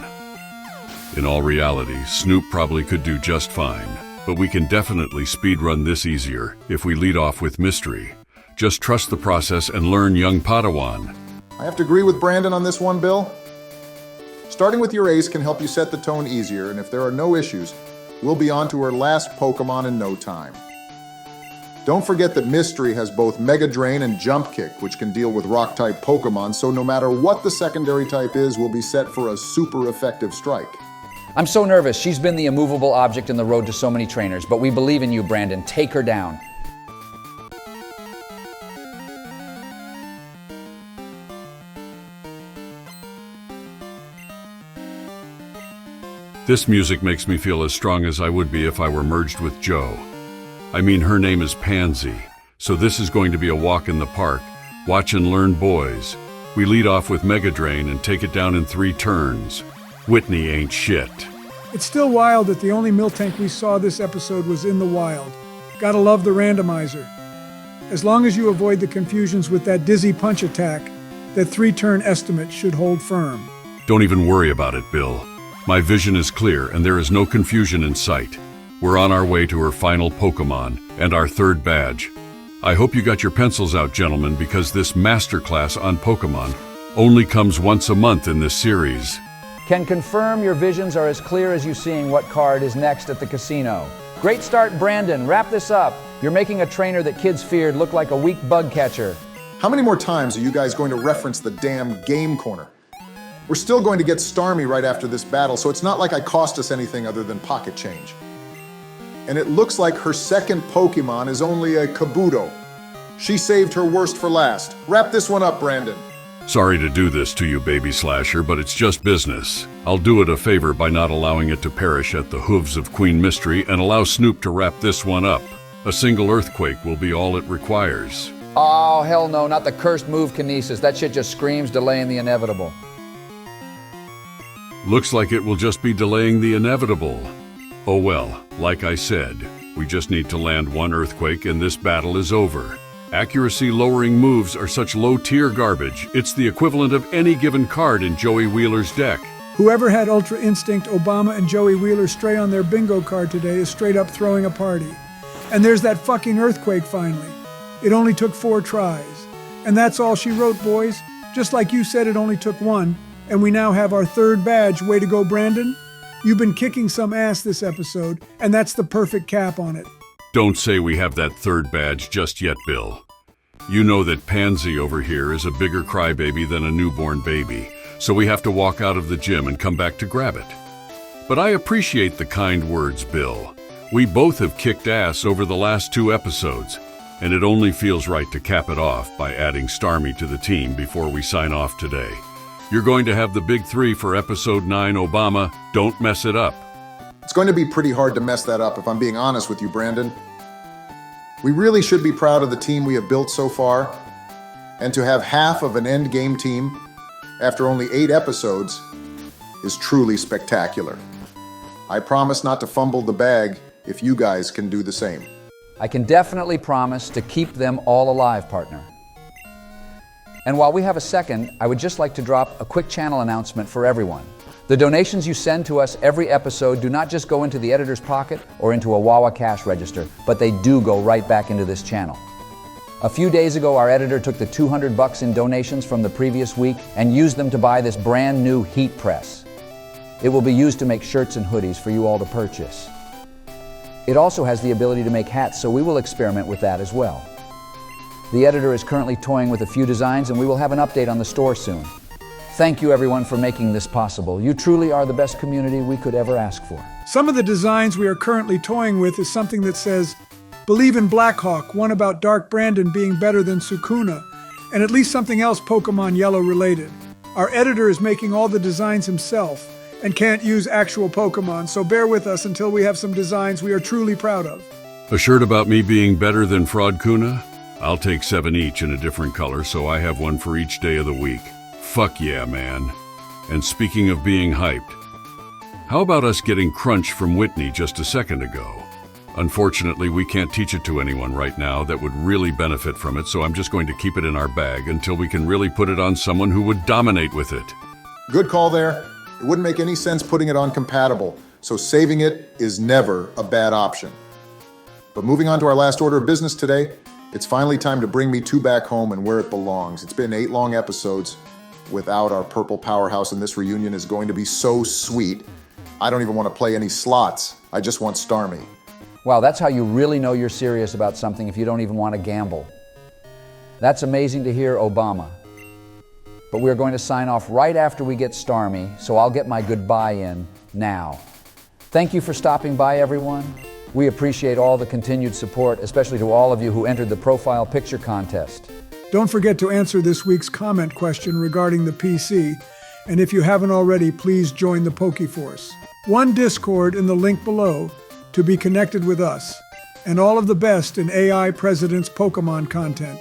In all reality, Snoop probably could do just fine, but we can definitely speedrun this easier if we lead off with Mystery. Just trust the process and learn, young Padawan. I have to agree with Brandon on this one, Bill. Starting with your ace can help you set the tone easier, and if there are no issues, we'll be on to our last Pokemon in no time. Don't forget that Mystery has both Mega Drain and Jump Kick, which can deal with Rock-type Pokemon, so no matter what the secondary type is, we'll be set for a super effective strike. I'm so nervous. She's been the immovable object in the road to so many trainers, but we believe in you, Brandon. Take her down. This music makes me feel as strong as I would be if I were merged with Joe. I mean, her name is Pansy, so this is going to be a walk in the park. Watch and learn, boys. We lead off with Mega Drain and take it down in 3 turns. Whitney ain't shit. It's still wild that the only Miltank we saw this episode was in the wild. Gotta love the randomizer. As long as you avoid the confusions with that dizzy punch attack, that 3-turn estimate should hold firm. Don't even worry about it, Bill. My vision is clear and there is no confusion in sight. We're on our way to her final Pokemon and our 3rd badge. I hope you got your pencils out, gentlemen, because this masterclass on Pokemon only comes once a month in this series. Can confirm your visions are as clear as you seeing what card is next at the casino. Great start, Brandon. Wrap this up. You're making a trainer that kids feared look like a weak bug catcher. How many more times are you guys going to reference the damn game corner? We're still going to get Starmie right after this battle, so it's not like I cost us anything other than pocket change. And it looks like her second Pokemon is only a Kabuto. She saved her worst for last. Wrap this one up, Brandon. Sorry to do this to you, baby Slasher, but it's just business. I'll do it a favor by not allowing it to perish at the hooves of Queen Mystery and allow Snoop to wrap this one up. A single Earthquake will be all it requires. Oh, hell no, not the cursed move Kinesis. That shit just screams delaying the inevitable. Looks like it will just be delaying the inevitable. Oh well, like I said, we just need to land one Earthquake and this battle is over. Accuracy-lowering moves are such low-tier garbage, it's the equivalent of any given card in Joey Wheeler's deck. Whoever had Ultra Instinct, Obama, and Joey Wheeler stray on their bingo card today is straight up throwing a party. And there's that fucking Earthquake finally. It only took 4 tries. And that's all she wrote, boys. Just like you said, it only took 1. And we now have our 3rd badge. Way to go, Brandon. You've been kicking some ass this episode, and that's the perfect cap on it. Don't say we have that 3rd badge just yet, Bill. You know that Pansy over here is a bigger crybaby than a newborn baby, so we have to walk out of the gym and come back to grab it. But I appreciate the kind words, Bill. We both have kicked ass over the last 2 episodes. and it only feels right to cap it off by adding Starmie to the team before we sign off today. You're going to have the big three for episode 9, Obama. Don't mess it up. It's going to be pretty hard to mess that up if I'm being honest with you, Brandon. We really should be proud of the team we have built so far, and to have half of an endgame team after only 8 episodes is truly spectacular. I promise not to fumble the bag if you guys can do the same. I can definitely promise to keep them all alive, partner. And while we have a second, I would just like to drop a quick channel announcement for everyone. The donations you send to us every episode do not just go into the editor's pocket or into a Wawa cash register, but they do go right back into this channel. A few days ago, our editor took the $200 in donations from the previous week and used them to buy this brand new heat press. It will be used to make shirts and hoodies for you all to purchase. It also has the ability to make hats, so we will experiment with that as well. The editor is currently toying with a few designs, and we will have an update on the store soon. Thank you everyone for making this possible. You truly are the best community we could ever ask for. Some of the designs we are currently toying with is something that says, "Believe in Blackhawk," one about Dark Brandon being better than Sukuna, and at least something else Pokemon Yellow related. Our editor is making all the designs himself and can't use actual Pokemon, so bear with us until we have some designs we are truly proud of. A shirt about me being better than Fraud Kuna? I'll take 7 each in a different color, so I have one for each day of the week. Fuck yeah, man. And speaking of being hyped, how about us getting Crunch from Whitney just a second ago? Unfortunately, we can't teach it to anyone right now that would really benefit from it, so I'm just going to keep it in our bag until we can really put it on someone who would dominate with it. Good call there. It wouldn't make any sense putting it on compatible, so saving it is never a bad option. But moving on to our last order of business today, it's finally time to bring Me Too back home and where it belongs. It's been 8 long episodes without our purple powerhouse, and this reunion is going to be so sweet. I don't even want to play any slots. I just want Starmie. Wow, that's how you really know you're serious about something if you don't even want to gamble. That's amazing to hear, Obama. But we're going to sign off right after we get Starmie, so I'll get my goodbye in now. Thank you for stopping by, everyone. We appreciate all the continued support, especially to all of you who entered the profile picture contest. Don't forget to answer this week's comment question regarding the PC, and if you haven't already, please join the Pokeforce. One Discord in the link below to be connected with us, and all of the best in AI President's Pokemon content.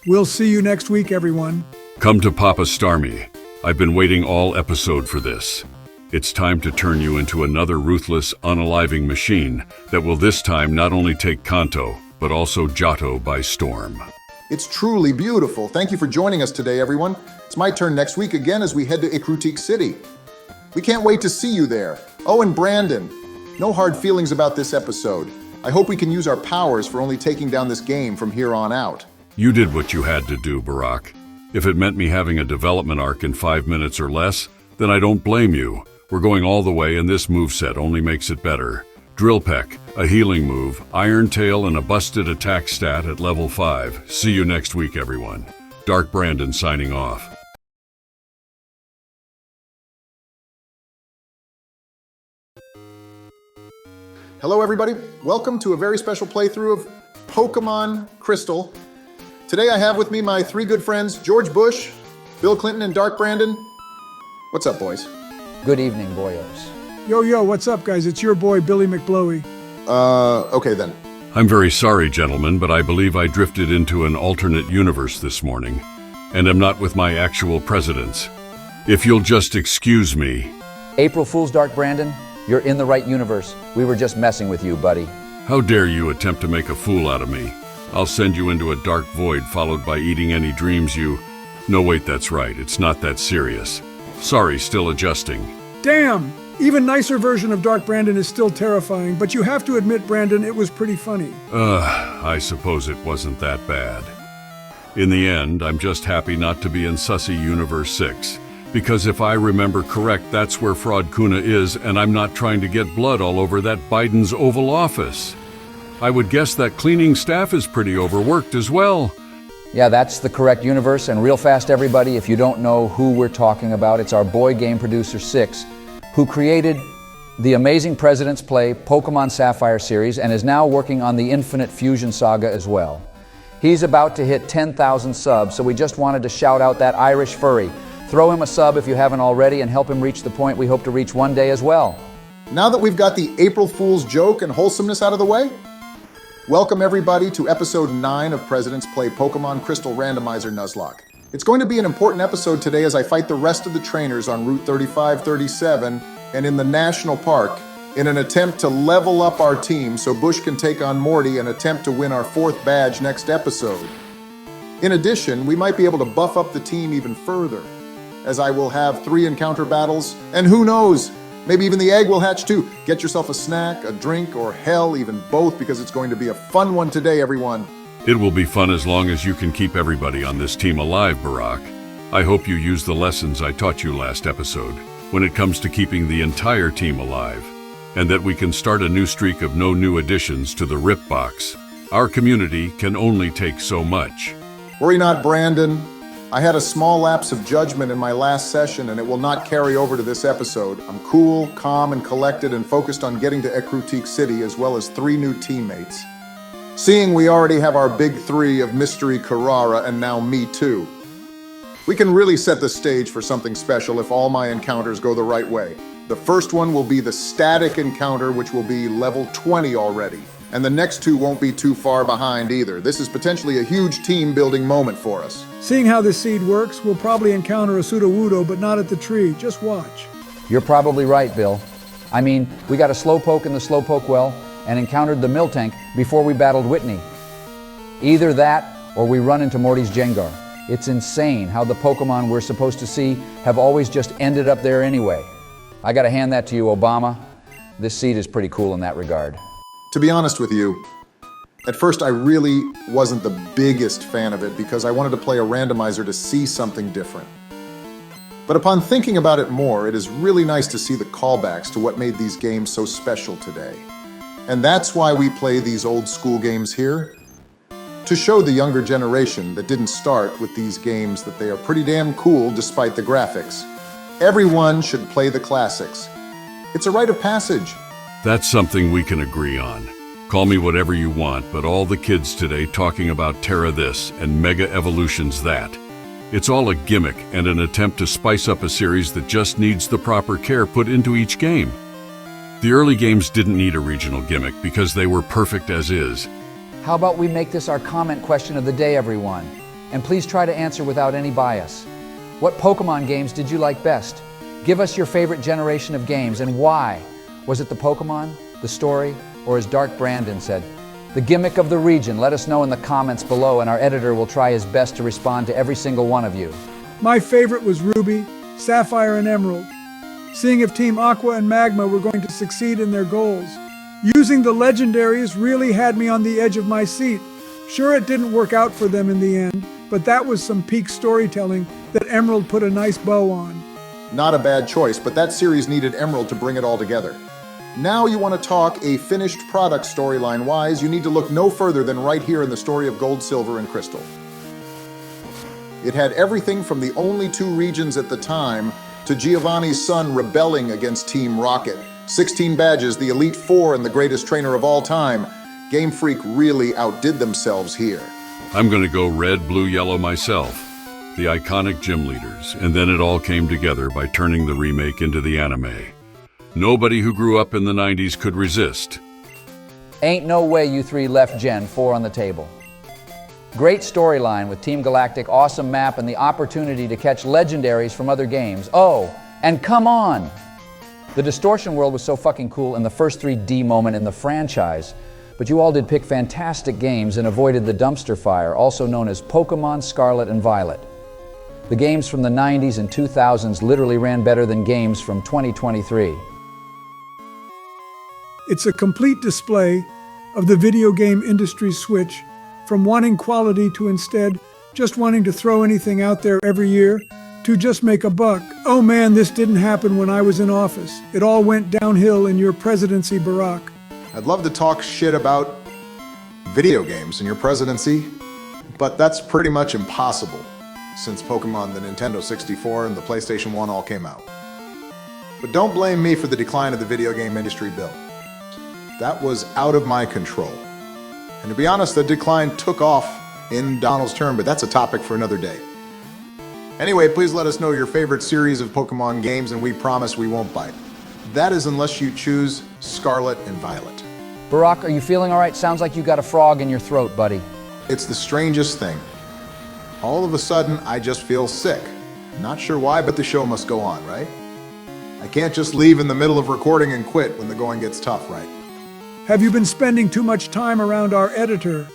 We'll see you next week, everyone. Come to Papa Starmie. I've been waiting all episode for this. It's time to turn you into another ruthless, unaliving machine that will this time not only take Kanto, but also Johto by storm. It's truly beautiful. Thank you for joining us today, everyone. It's my turn next week again as we head to Ikrutik City. We can't wait to see you there. Oh, and Brandon, no hard feelings about this episode. I hope we can use our powers for only taking down this game from here on out. You did what you had to do, Barack. If it meant me having a development arc in 5 minutes or less, then I don't blame you. We're going all the way, and this moveset only makes it better. Drill Peck, a healing move, Iron Tail, and a busted attack stat at level 5. See you next week, everyone. Dark Brandon signing off. Hello, everybody. Welcome to a very special playthrough of Pokemon Crystal. Today I have with me my 3 good friends, George Bush, Bill Clinton, and Dark Brandon. What's up, boys? Good evening, boyos. Yo, what's up, guys? It's your boy, Billy McBlowy. Okay then. I'm very sorry, gentlemen, but I believe I drifted into an alternate universe this morning, and am not with my actual presidents. If you'll just excuse me. April Fool's, Dark Brandon. You're in the right universe. We were just messing with you, buddy. How dare you attempt to make a fool out of me? I'll send you into a dark void followed by eating any dreams you... No, wait, that's right. It's not that serious. Sorry, still adjusting. Damn! Even nicer version of Dark Brandon is still terrifying, but you have to admit, Brandon, it was pretty funny. I suppose it wasn't that bad. In the end, I'm just happy not to be in Sussy Universe 6. Because if I remember correct, that's where Fraud Kuna is, and I'm not trying to get blood all over that Biden's Oval Office. I would guess that cleaning staff is pretty overworked as well. Yeah, that's the correct universe, and real fast, everybody, if you don't know who we're talking about, it's our boy game producer 6, who created the amazing President's Play Pokemon Sapphire series and is now working on the Infinite Fusion Saga as well. He's about to hit 10,000 subs, so we just wanted to shout out that Irish furry. Throw him a sub if you haven't already and help him reach the point we hope to reach one day as well. Now that we've got the April Fool's joke and wholesomeness out of the way, welcome everybody to episode 9 of Presidents Play Pokemon Crystal Randomizer Nuzlocke. It's going to be an important episode today as I fight the rest of the trainers on Route 3537 and in the National Park in an attempt to level up our team so Bush can take on Morty and attempt to win our 4th badge next episode. In addition, we might be able to buff up the team even further, as I will have 3 encounter battles, and who knows, maybe even the egg will hatch too. Get yourself a snack, a drink, or hell, even both, because it's going to be a fun one today, everyone. It will be fun as long as you can keep everybody on this team alive, Barack. I hope you use the lessons I taught you last episode when it comes to keeping the entire team alive, and that we can start a new streak of no new additions to the RIP box. Our community can only take so much. Worry not, Brandon. I had a small lapse of judgment in my last session, and it will not carry over to this episode. I'm cool, calm, and collected, and focused on getting to Ekrutik City, as well as 3 new teammates. Seeing we already have our big 3 of Mystery Carrara and now me too. We can really set the stage for something special if all my encounters go the right way. The first one will be the static encounter, which will be level 20 already. And the next 2 won't be too far behind either. This is potentially a huge team-building moment for us. Seeing how this seed works, we'll probably encounter a Sudowoodo, but not at the tree. Just watch. You're probably right, Bill. I mean, we got a Slowpoke in the Slowpoke well and encountered the Miltank before we battled Whitney. Either that, or we run into Morty's Jengar. It's insane how the Pokemon we're supposed to see have always just ended up there anyway. I gotta hand that to you, Obama. This seed is pretty cool in that regard. To be honest with you, at first I really wasn't the biggest fan of it because I wanted to play a randomizer to see something different. But upon thinking about it more, it is really nice to see the callbacks to what made these games so special today. And that's why we play these old school games here, to show the younger generation that didn't start with these games that they are pretty damn cool despite the graphics. Everyone should play the classics. It's a rite of passage. That's something we can agree on. Call me whatever you want, but all the kids today talking about Terra this and Mega Evolutions that. It's all a gimmick and an attempt to spice up a series that just needs the proper care put into each game. The early games didn't need a regional gimmick because they were perfect as is. How about we make this our comment question of the day, everyone? And please try to answer without any bias. What Pokemon games did you like best? Give us your favorite generation of games and why. Was it the Pokemon, the story, or as Dark Brandon said, the gimmick of the region? Let us know in the comments below and our editor will try his best to respond to every single one of you. My favorite was Ruby, Sapphire, and Emerald. Seeing if Team Aqua and Magma were going to succeed in their goals. Using the legendaries really had me on the edge of my seat. Sure, it didn't work out for them in the end, but that was some peak storytelling that Emerald put a nice bow on. Not a bad choice, but that series needed Emerald to bring it all together. Now you want to talk a finished product storyline-wise, you need to look no further than right here in the story of Gold, Silver, and Crystal. It had everything from the only 2 regions at the time to Giovanni's son rebelling against Team Rocket. 16 badges, the Elite Four, and the greatest trainer of all time. Game Freak really outdid themselves here. I'm gonna go red, blue, yellow myself. The iconic gym leaders, and then it all came together by turning the remake into the anime. Nobody who grew up in the 90s could resist. Ain't no way you 3 left Gen 4 on the table. Great storyline with Team Galactic, awesome map, and the opportunity to catch legendaries from other games. Oh, and come on! The Distortion world was so fucking cool in the first 3D moment in the franchise, but you all did pick fantastic games and avoided the dumpster fire, also known as Pokemon Scarlet and Violet. The games from the 90s and 2000s literally ran better than games from 2023. It's a complete display of the video game industry's switch from wanting quality to instead just wanting to throw anything out there every year to just make a buck. Oh man, this didn't happen when I was in office. It all went downhill in your presidency, Barack. I'd love to talk shit about video games in your presidency, but that's pretty much impossible since Pokemon, the Nintendo 64, and the PlayStation 1 all came out. But don't blame me for the decline of the video game industry, Bill. That was out of my control. And to be honest, the decline took off in Donald's term, but that's a topic for another day. Anyway, please let us know your favorite series of Pokemon games, and we promise we won't bite. That is unless you choose Scarlet and Violet. Barack, are you feeling all right? Sounds like you got a frog in your throat, buddy. It's the strangest thing. All of a sudden, I just feel sick. Not sure why, but the show must go on, right? I can't just leave in the middle of recording and quit when the going gets tough, right? Have you been spending too much time around our editor?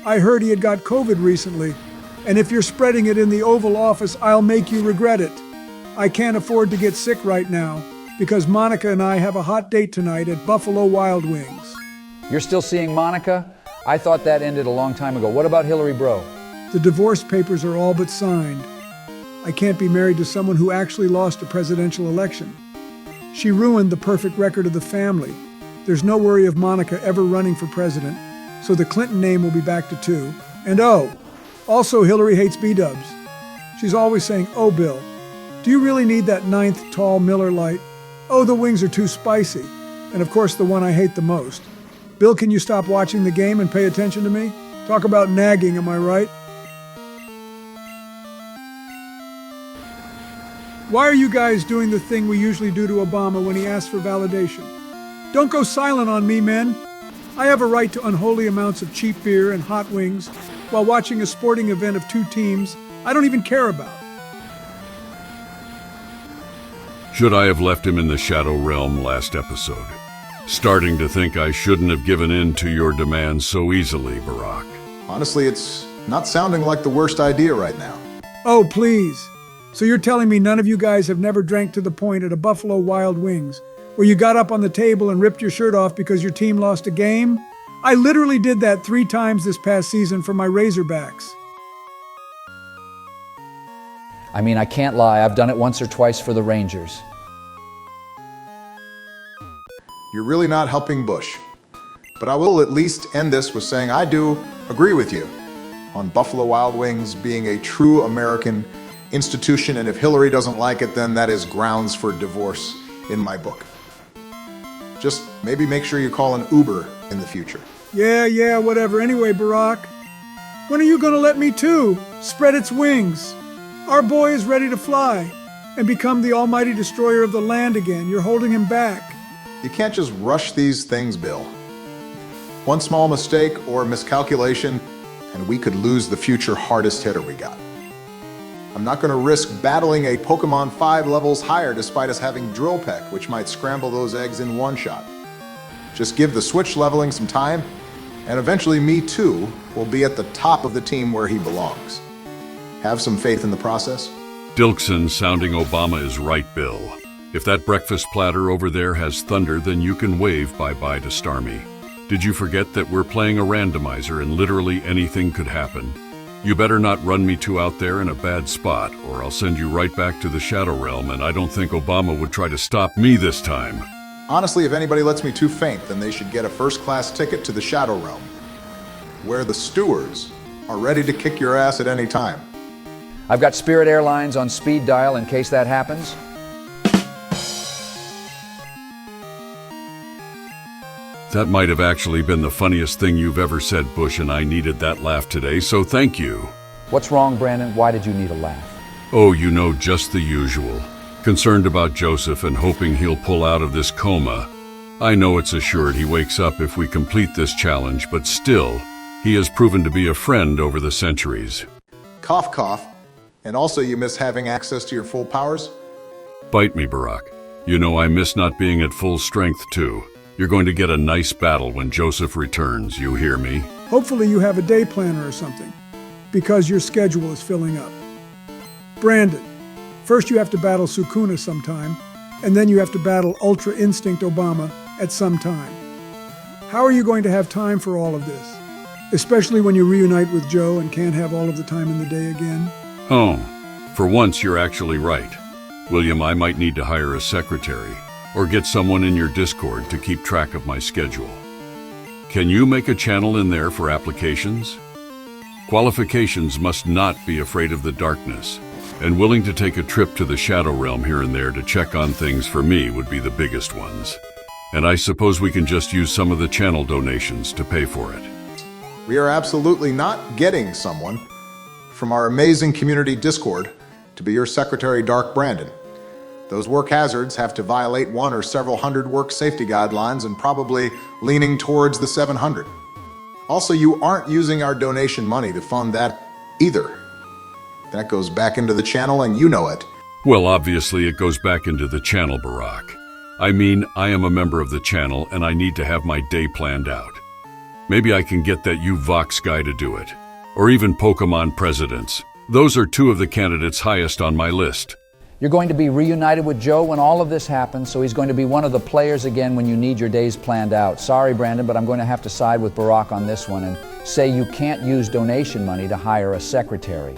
I heard he had got COVID recently, and if you're spreading it in the Oval Office, I'll make you regret it. I can't afford to get sick right now because Monica and I have a hot date tonight at Buffalo Wild Wings. You're still seeing Monica? I thought that ended a long time ago. What about Hillary Bro? The divorce papers are all but signed. I can't be married to someone who actually lost a presidential election. She ruined the perfect record of the family. There's no worry of Monica ever running for president, so the Clinton name will be back to 2. And also Hillary hates B-dubs. She's always saying, "Oh, Bill, do you really need that 9th tall Miller Lite? Oh, the wings are too spicy." And of course, the one I hate the most. Bill, can you stop watching the game and pay attention to me? Talk about nagging, am I right? Why are you guys doing the thing we usually do to Obama when he asks for validation? Don't go silent on me, men. I have a right to unholy amounts of cheap beer and hot wings while watching a sporting event of 2 teams I don't even care about. Should I have left him in the Shadow Realm last episode? Starting to think I shouldn't have given in to your demands so easily, Barack. Honestly, it's not sounding like the worst idea right now. Oh, please. So you're telling me none of you guys have never drank to the point at a Buffalo Wild Wings where you got up on the table and ripped your shirt off because your team lost a game? I literally did that 3 times this past season for my Razorbacks. I mean, I can't lie. I've done it once or twice for the Rangers. You're really not helping Bush. But I will at least end this with saying I do agree with you on Buffalo Wild Wings being a true American institution, and if Hillary doesn't like it, then that is grounds for divorce in my book. Just maybe make sure you call an Uber in the future. Yeah, whatever. Anyway, Barack, when are you gonna let me too spread its wings? Our boy is ready to fly and become the almighty destroyer of the land again. You're holding him back. You can't just rush these things, Bill. One small mistake or miscalculation, and we could lose the future hardest hitter we got. I'm not going to risk battling a Pokemon 5 levels higher despite us having Drill Peck, which might scramble those eggs in one shot. Just give the switch leveling some time, and eventually me too will be at the top of the team where he belongs. Have some faith in the process. Dilkson sounding Obama is right, Bill. If that breakfast platter over there has thunder, then you can wave bye-bye to Starmie. Did you forget that we're playing a randomizer and literally anything could happen? You better not run me two out there in a bad spot, or I'll send you right back to the Shadow Realm, and I don't think Obama would try to stop me this time. Honestly, if anybody lets me too faint, then they should get a first-class ticket to the Shadow Realm, where the stewards are ready to kick your ass at any time. I've got Spirit Airlines on speed dial in case that happens. That might have actually been the funniest thing you've ever said, Bush, and I needed that laugh today, so thank you. What's wrong, Brandon? Why did you need a laugh? Oh, you know, just the usual. Concerned about Joseph and hoping he'll pull out of this coma. I know it's assured he wakes up if we complete this challenge, but still, he has proven to be a friend over the centuries. Cough, cough. And also you miss having access to your full powers? Bite me, Barack. You know I miss not being at full strength, too. You're going to get a nice battle when Joseph returns, you hear me? Hopefully you have a day planner or something, because your schedule is filling up. Brandon, first you have to battle Sukuna sometime, and then you have to battle Ultra Instinct Obama at some time. How are you going to have time for all of this? Especially when you reunite with Joe and can't have all of the time in the day again? Oh, for once you're actually right. William, I might need to hire a secretary, or get someone in your Discord to keep track of my schedule. Can you make a channel in there for applications? Qualifications must not be afraid of the darkness, and willing to take a trip to the Shadow Realm here and there to check on things for me would be the biggest ones. And I suppose we can just use some of the channel donations to pay for it. We are absolutely not getting someone from our amazing community Discord to be your secretary, Dark Brandon. Those work hazards have to violate one or several hundred work safety guidelines and probably leaning towards the 700. Also, you aren't using our donation money to fund that either. That goes back into the channel and you know it. Well, obviously it goes back into the channel, Barack. I mean, I am a member of the channel and I need to have my day planned out. Maybe I can get that Vox guy to do it. Or even Pokemon presidents. Those are two of the candidates highest on my list. You're going to be reunited with Joe when all of this happens, so he's going to be one of the players again when you need your days planned out. Sorry, Brandon, but I'm going to have to side with Barack on this one and say you can't use donation money to hire a secretary.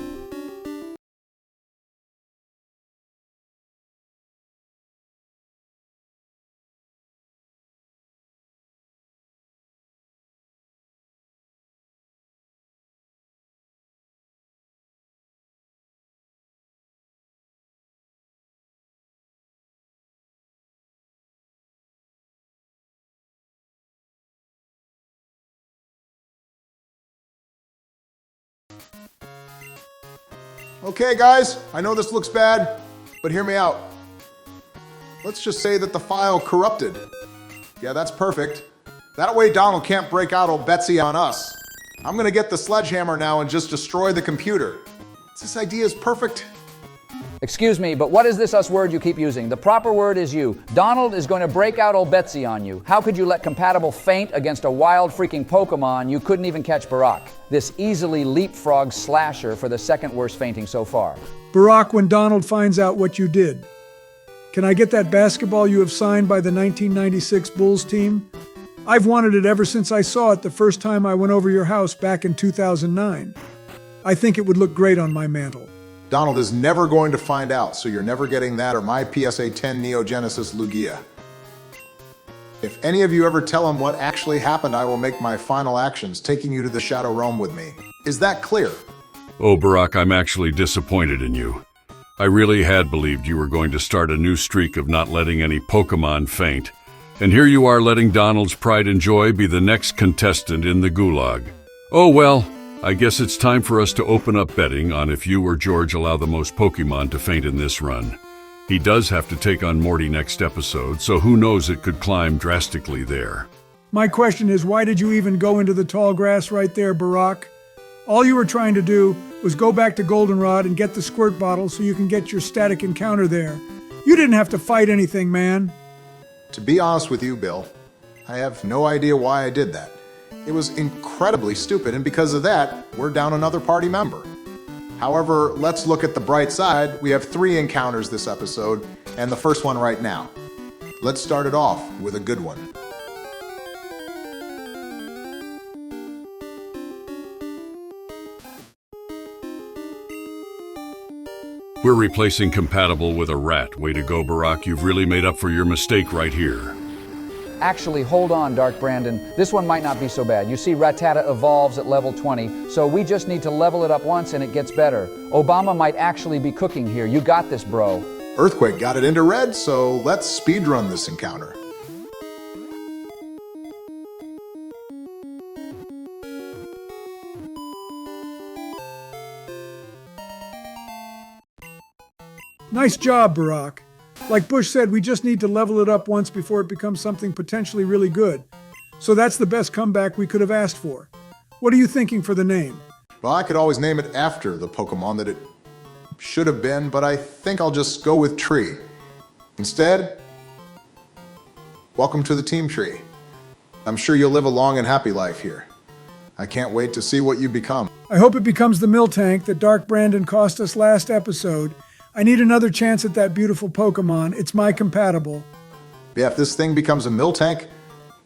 Okay, guys, I know this looks bad, but hear me out. Let's just say that the file corrupted. Yeah, that's perfect. That way Donald can't break out old Betsy on us. I'm gonna get the sledgehammer now and just destroy the computer. This idea is perfect. Excuse me, but what is this us word you keep using? The proper word is you. Donald is going to break out old Betsy on you. How could you let compatible faint against a wild freaking Pokemon you couldn't even catch Barack? This easily leapfrog slasher for the second worst fainting so far. Barack, when Donald finds out what you did, can I get that basketball you have signed by the 1996 Bulls team? I've wanted it ever since I saw it the first time I went over your house back in 2009. I think it would look great on my mantle. Donald is never going to find out, so you're never getting that or my PSA 10 Neo Genesis Lugia. If any of you ever tell him what actually happened, I will make my final actions, taking you to the Shadow Realm with me. Is that clear? Oh, Barack, I'm actually disappointed in you. I really had believed you were going to start a new streak of not letting any Pokemon faint. And here you are letting Donald's pride and joy be the next contestant in the gulag. Oh well, I guess it's time for us to open up betting on if you or George allow the most Pokemon to faint in this run. He does have to take on Morty next episode, so who knows, it could climb drastically there. My question is, why did you even go into the tall grass right there, Barack? All you were trying to do was go back to Goldenrod and get the squirt bottle so you can get your static encounter there. You didn't have to fight anything, man. To be honest with you, Bill, I have no idea why I did that. It was incredibly stupid, and because of that, we're down another party member. However, let's look at the bright side. We have 3 encounters this episode, and the first one right now. Let's start it off with a good one. We're replacing compatible with a rat. Way to go, Barack. You've really made up for your mistake right here. Actually, hold on, Dark Brandon. This one might not be so bad. You see, Rattata evolves at level 20, so we just need to level it up once and it gets better. Obama might actually be cooking here. You got this, bro. Earthquake got it into red, so let's speedrun this encounter. Nice job, Barack. Like Bush said, we just need to level it up once before it becomes something potentially really good. So that's the best comeback we could have asked for. What are you thinking for the name? Well, I could always name it after the Pokemon that it should have been, but I think I'll just go with Tree. Instead, welcome to the Team Tree. I'm sure you'll live a long and happy life here. I can't wait to see what you become. I hope it becomes the Miltank that Dark Brandon cost us last episode. I need another chance at that beautiful Pokemon. It's my compatible. Yeah, if this thing becomes a Miltank,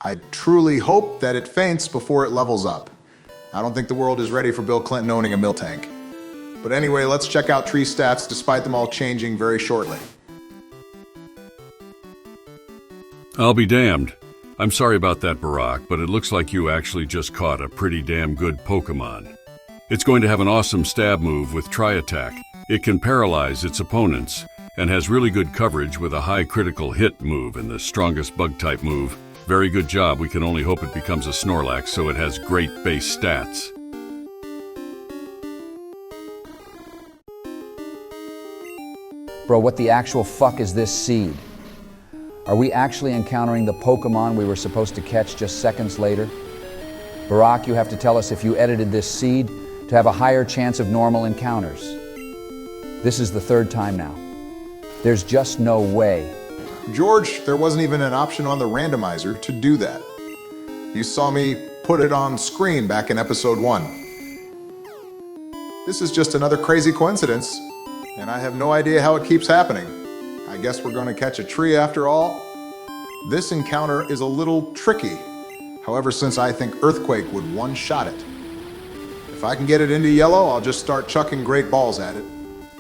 I truly hope that it faints before it levels up. I don't think the world is ready for Bill Clinton owning a Miltank. But anyway, let's check out Tree stats despite them all changing very shortly. I'll be damned. I'm sorry about that, Barack, but it looks like you actually just caught a pretty damn good Pokemon. It's going to have an awesome stab move with Tri-Attack. It can paralyze its opponents and has really good coverage with a high critical hit move and the strongest bug-type move, Very good job. We can only hope it becomes a Snorlax so it has great base stats. Bro, what the actual fuck is this seed? Are we actually encountering the Pokemon we were supposed to catch just seconds later? Barack, you have to tell us if you edited this seed to have a higher chance of normal encounters. This is the third time now. There's just no way. George, there wasn't even an option on the randomizer to do that. You saw me put it on screen back in episode 1. This is just another crazy coincidence, and I have no idea how it keeps happening. I guess we're going to catch a tree after all. This encounter is a little tricky. However, since I think Earthquake would one-shot it. If I can get it into yellow, I'll just start chucking great balls at it.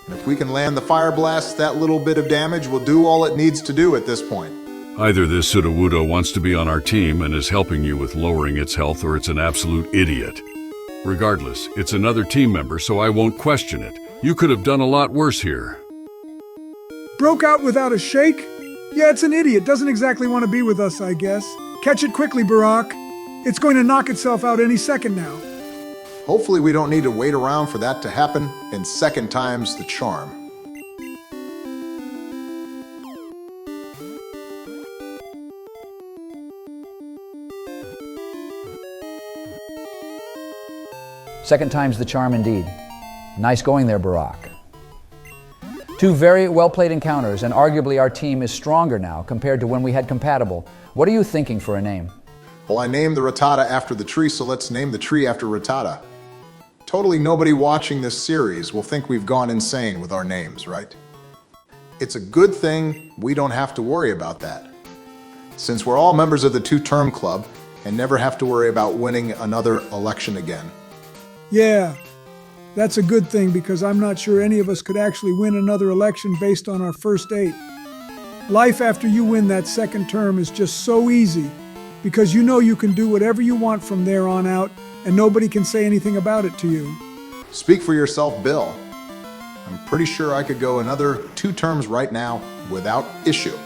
And if we can land the Fire Blast, that little bit of damage will do all it needs to do at this point. Either this Sudowoodo wants to be on our team and is helping you with lowering its health, or it's an absolute idiot. Regardless, it's another team member, so I won't question it. You could have done a lot worse here. Broke out without a shake? Yeah, it's an idiot. Doesn't exactly want to be with us, I guess. Catch it quickly, Barack. It's going to knock itself out any second now. Hopefully we don't need to wait around for that to happen, and second time's the charm. Second time's the charm indeed. Nice going there, Barack. Two very well-played encounters, and arguably our team is stronger now compared to when we had compatible. What are you thinking for a name? Well, I named the Rattata after the tree, so let's name the tree after Rattata. Totally nobody watching this series will think we've gone insane with our names, right? It's a good thing we don't have to worry about that, since we're all members of the two-term club and never have to worry about winning another election again. Yeah, that's a good thing because I'm not sure any of us could actually win another election based on our first 8. Life after you win that second term is just so easy because you know you can do whatever you want from there on out and nobody can say anything about it to you. Speak for yourself, Bill. I'm pretty sure I could go another 2 terms right now without issue.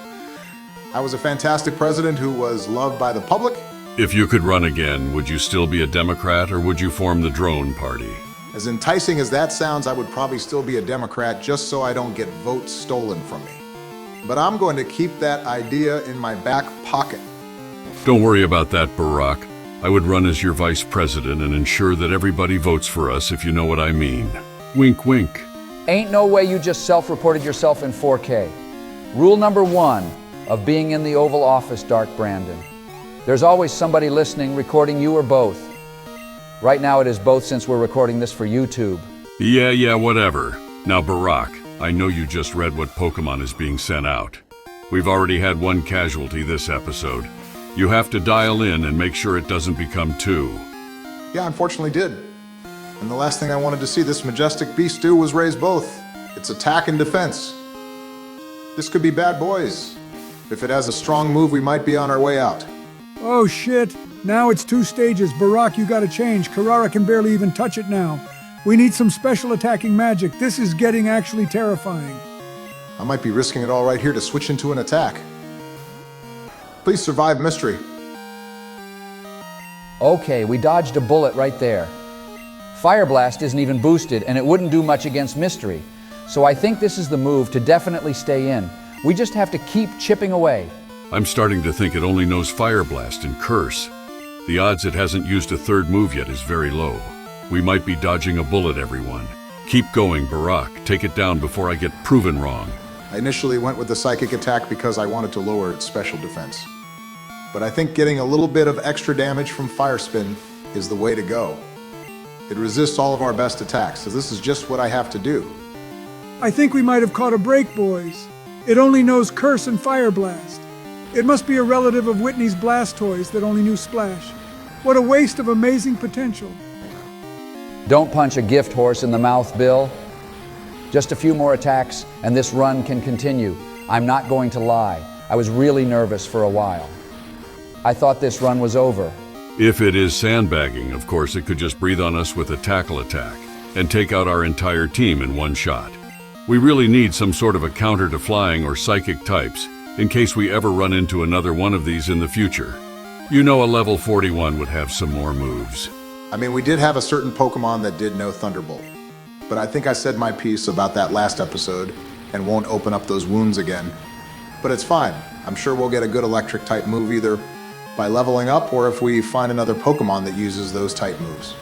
I was a fantastic president who was loved by the public. If you could run again, would you still be a Democrat or would you form the drone party? As enticing as that sounds, I would probably still be a Democrat just so I don't get votes stolen from me. But I'm going to keep that idea in my back pocket. Don't worry about that, Barack. I would run as your vice president and ensure that everybody votes for us, if you know what I mean. Wink, wink. Ain't no way you just self-reported yourself in 4K. Rule number 1 of being in the Oval Office, Dark Brandon. There's always somebody listening, recording you or both. Right now it is both since we're recording this for YouTube. Yeah, whatever. Now, Barack, I know you just read what Pokemon is being sent out. We've already had 1 casualty this episode. You have to dial in and make sure it doesn't become 2. Yeah, unfortunately did. And the last thing I wanted to see this majestic beast do was raise both. It's attack and defense. This could be bad boys. If it has a strong move, we might be on our way out. Oh shit, now it's 2 stages. Barack, you gotta change. Carrara can barely even touch it now. We need some special attacking magic. This is getting actually terrifying. I might be risking it all right here to switch into an attack. Please survive mystery. Okay, we dodged a bullet right there. Fire Blast isn't even boosted, and it wouldn't do much against Mystery. So I think this is the move to definitely stay in. We just have to keep chipping away. I'm starting to think it only knows Fire Blast and Curse. The odds it hasn't used a 3rd move yet is very low. We might be dodging a bullet, everyone. Keep going, Barack. Take it down before I get proven wrong. I initially went with the psychic attack because I wanted to lower its special defense. But I think getting a little bit of extra damage from Fire Spin is the way to go. It resists all of our best attacks, so this is just what I have to do. I think we might have caught a break, boys. It only knows Curse and Fire Blast. It must be a relative of Whitney's Blastoise that only knew Splash. What a waste of amazing potential. Don't punch a gift horse in the mouth, Bill. Just a few more attacks, and this run can continue. I'm not going to lie. I was really nervous for a while. I thought this run was over. If it is sandbagging, of course, it could just breathe on us with a tackle attack and take out our entire team in 1 shot. We really need some sort of a counter to flying or psychic types in case we ever run into another one of these in the future. You know a level 41 would have some more moves. I mean, we did have a certain Pokemon that did no Thunderbolt. But I think I said my piece about that last episode and won't open up those wounds again. But it's fine. I'm sure we'll get a good electric type move either by leveling up or if we find another Pokemon that uses those type moves.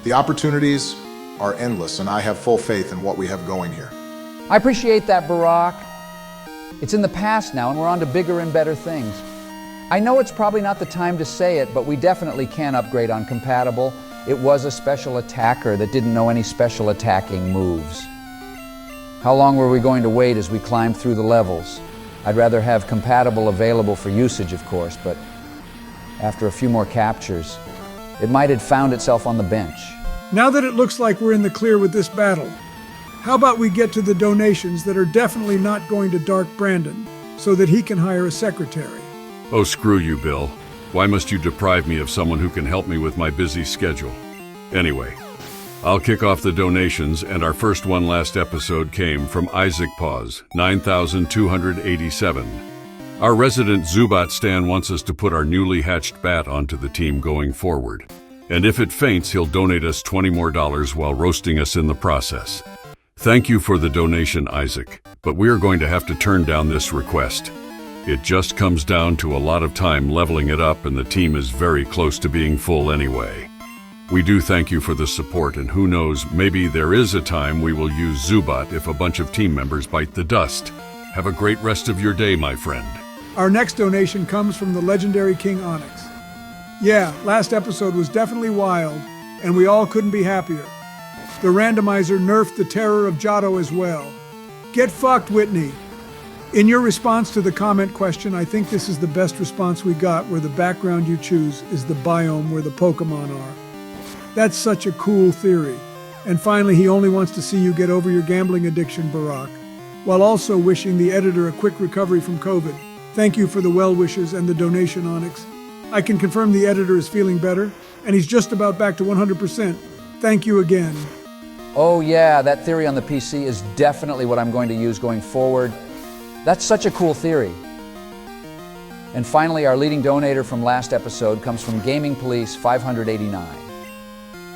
The opportunities are endless and I have full faith in what we have going here. I appreciate that, Barack. It's in the past now and we're on to bigger and better things. I know it's probably not the time to say it, but we definitely can upgrade on compatible. It was a special attacker that didn't know any special attacking moves. How long were we going to wait as we climbed through the levels? I'd rather have compatible available for usage, of course, but after a few more captures, it might have found itself on the bench. Now that it looks like we're in the clear with this battle, how about we get to the donations that are definitely not going to Dark Brandon so that he can hire a secretary? Oh, screw you, Bill. Why must you deprive me of someone who can help me with my busy schedule? Anyway, I'll kick off the donations, and our first one last episode came from Isaac Paws, 9,287. Our resident Zubat Stan wants us to put our newly hatched bat onto the team going forward. And if it faints, he'll donate us $20 more while roasting us in the process. Thank you for the donation, Isaac, but we are going to have to turn down this request. It just comes down to a lot of time leveling it up, and the team is very close to being full anyway. We do thank you for the support, and who knows, maybe there is a time we will use Zubat if a bunch of team members bite the dust. Have a great rest of your day, my friend. Our next donation comes from the legendary King Onyx. Yeah, last episode was definitely wild, and we all couldn't be happier. The randomizer nerfed the terror of Johto as well. Get fucked, Whitney. In your response to the comment question, I think this is the best response we got, where the background you choose is the biome where the Pokemon are. That's such a cool theory. And finally, he only wants to see you get over your gambling addiction, Barack, while also wishing the editor a quick recovery from COVID. Thank you for the well wishes and the donation, Onyx. I can confirm the editor is feeling better, and he's just about back to 100%. Thank you again. Oh yeah, that theory on the PC is definitely what I'm going to use going forward. That's such a cool theory. And finally, our leading donator from last episode comes from Gaming Police 589.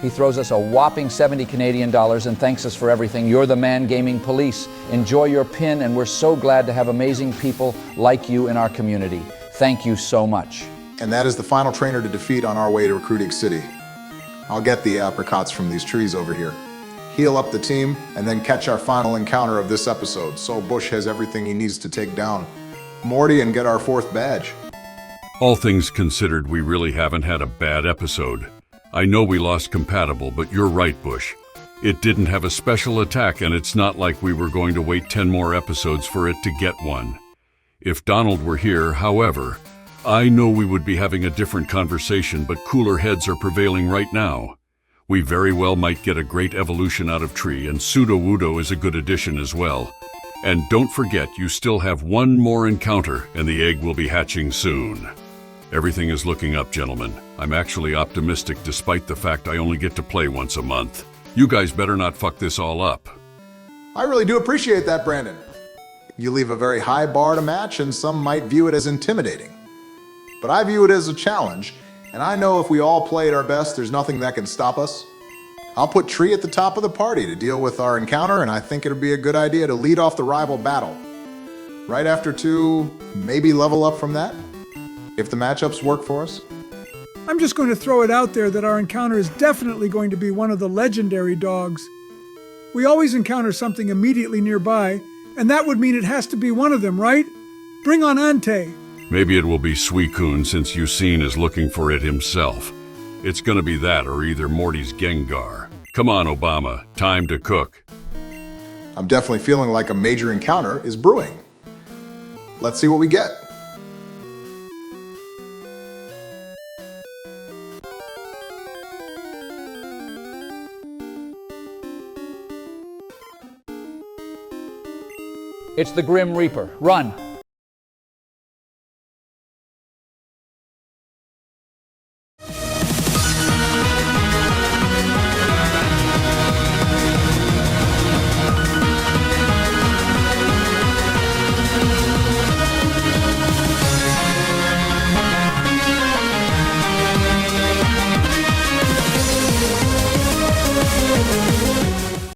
He throws us a whopping 70 Canadian dollars and thanks us for everything. You're the man, Gaming Police. Enjoy your pin, and we're so glad to have amazing people like you in our community. Thank you so much. And that is the final trainer to defeat on our way to Recruiting City. I'll get the apricots from these trees over here, heal up the team, and then catch our final encounter of this episode, so Bush has everything he needs to take down Morty and get our 4th badge. All things considered, we really haven't had a bad episode. I know we lost compatible, but you're right, Bush. It didn't have a special attack, and it's not like we were going to wait 10 more episodes for it to get one. If Donald were here, however, I know we would be having a different conversation, but cooler heads are prevailing right now. We very well might get a great evolution out of Tree, and Sudowoodo is a good addition as well. And don't forget, you still have one more encounter, and the egg will be hatching soon. Everything is looking up, gentlemen. I'm actually optimistic despite the fact I only get to play once a month. You guys better not fuck this all up. I really do appreciate that, Brandon. You leave a very high bar to match, and some might view it as intimidating. But I view it as a challenge, and I know if we all play at our best, there's nothing that can stop us. I'll put Tree at the top of the party to deal with our encounter, and I think it'll be a good idea to lead off the rival battle. Right after 2, maybe level up from that, if the matchups work for us. I'm just going to throw it out there that our encounter is definitely going to be one of the legendary dogs. We always encounter something immediately nearby, and that would mean it has to be one of them, right? Bring on Ante. Maybe it will be Suicune, since Eugene is looking for it himself. It's gonna be that or either Morty's Gengar. Come on, Obama, time to cook. I'm definitely feeling like a major encounter is brewing. Let's see what we get. It's the Grim Reaper. Run!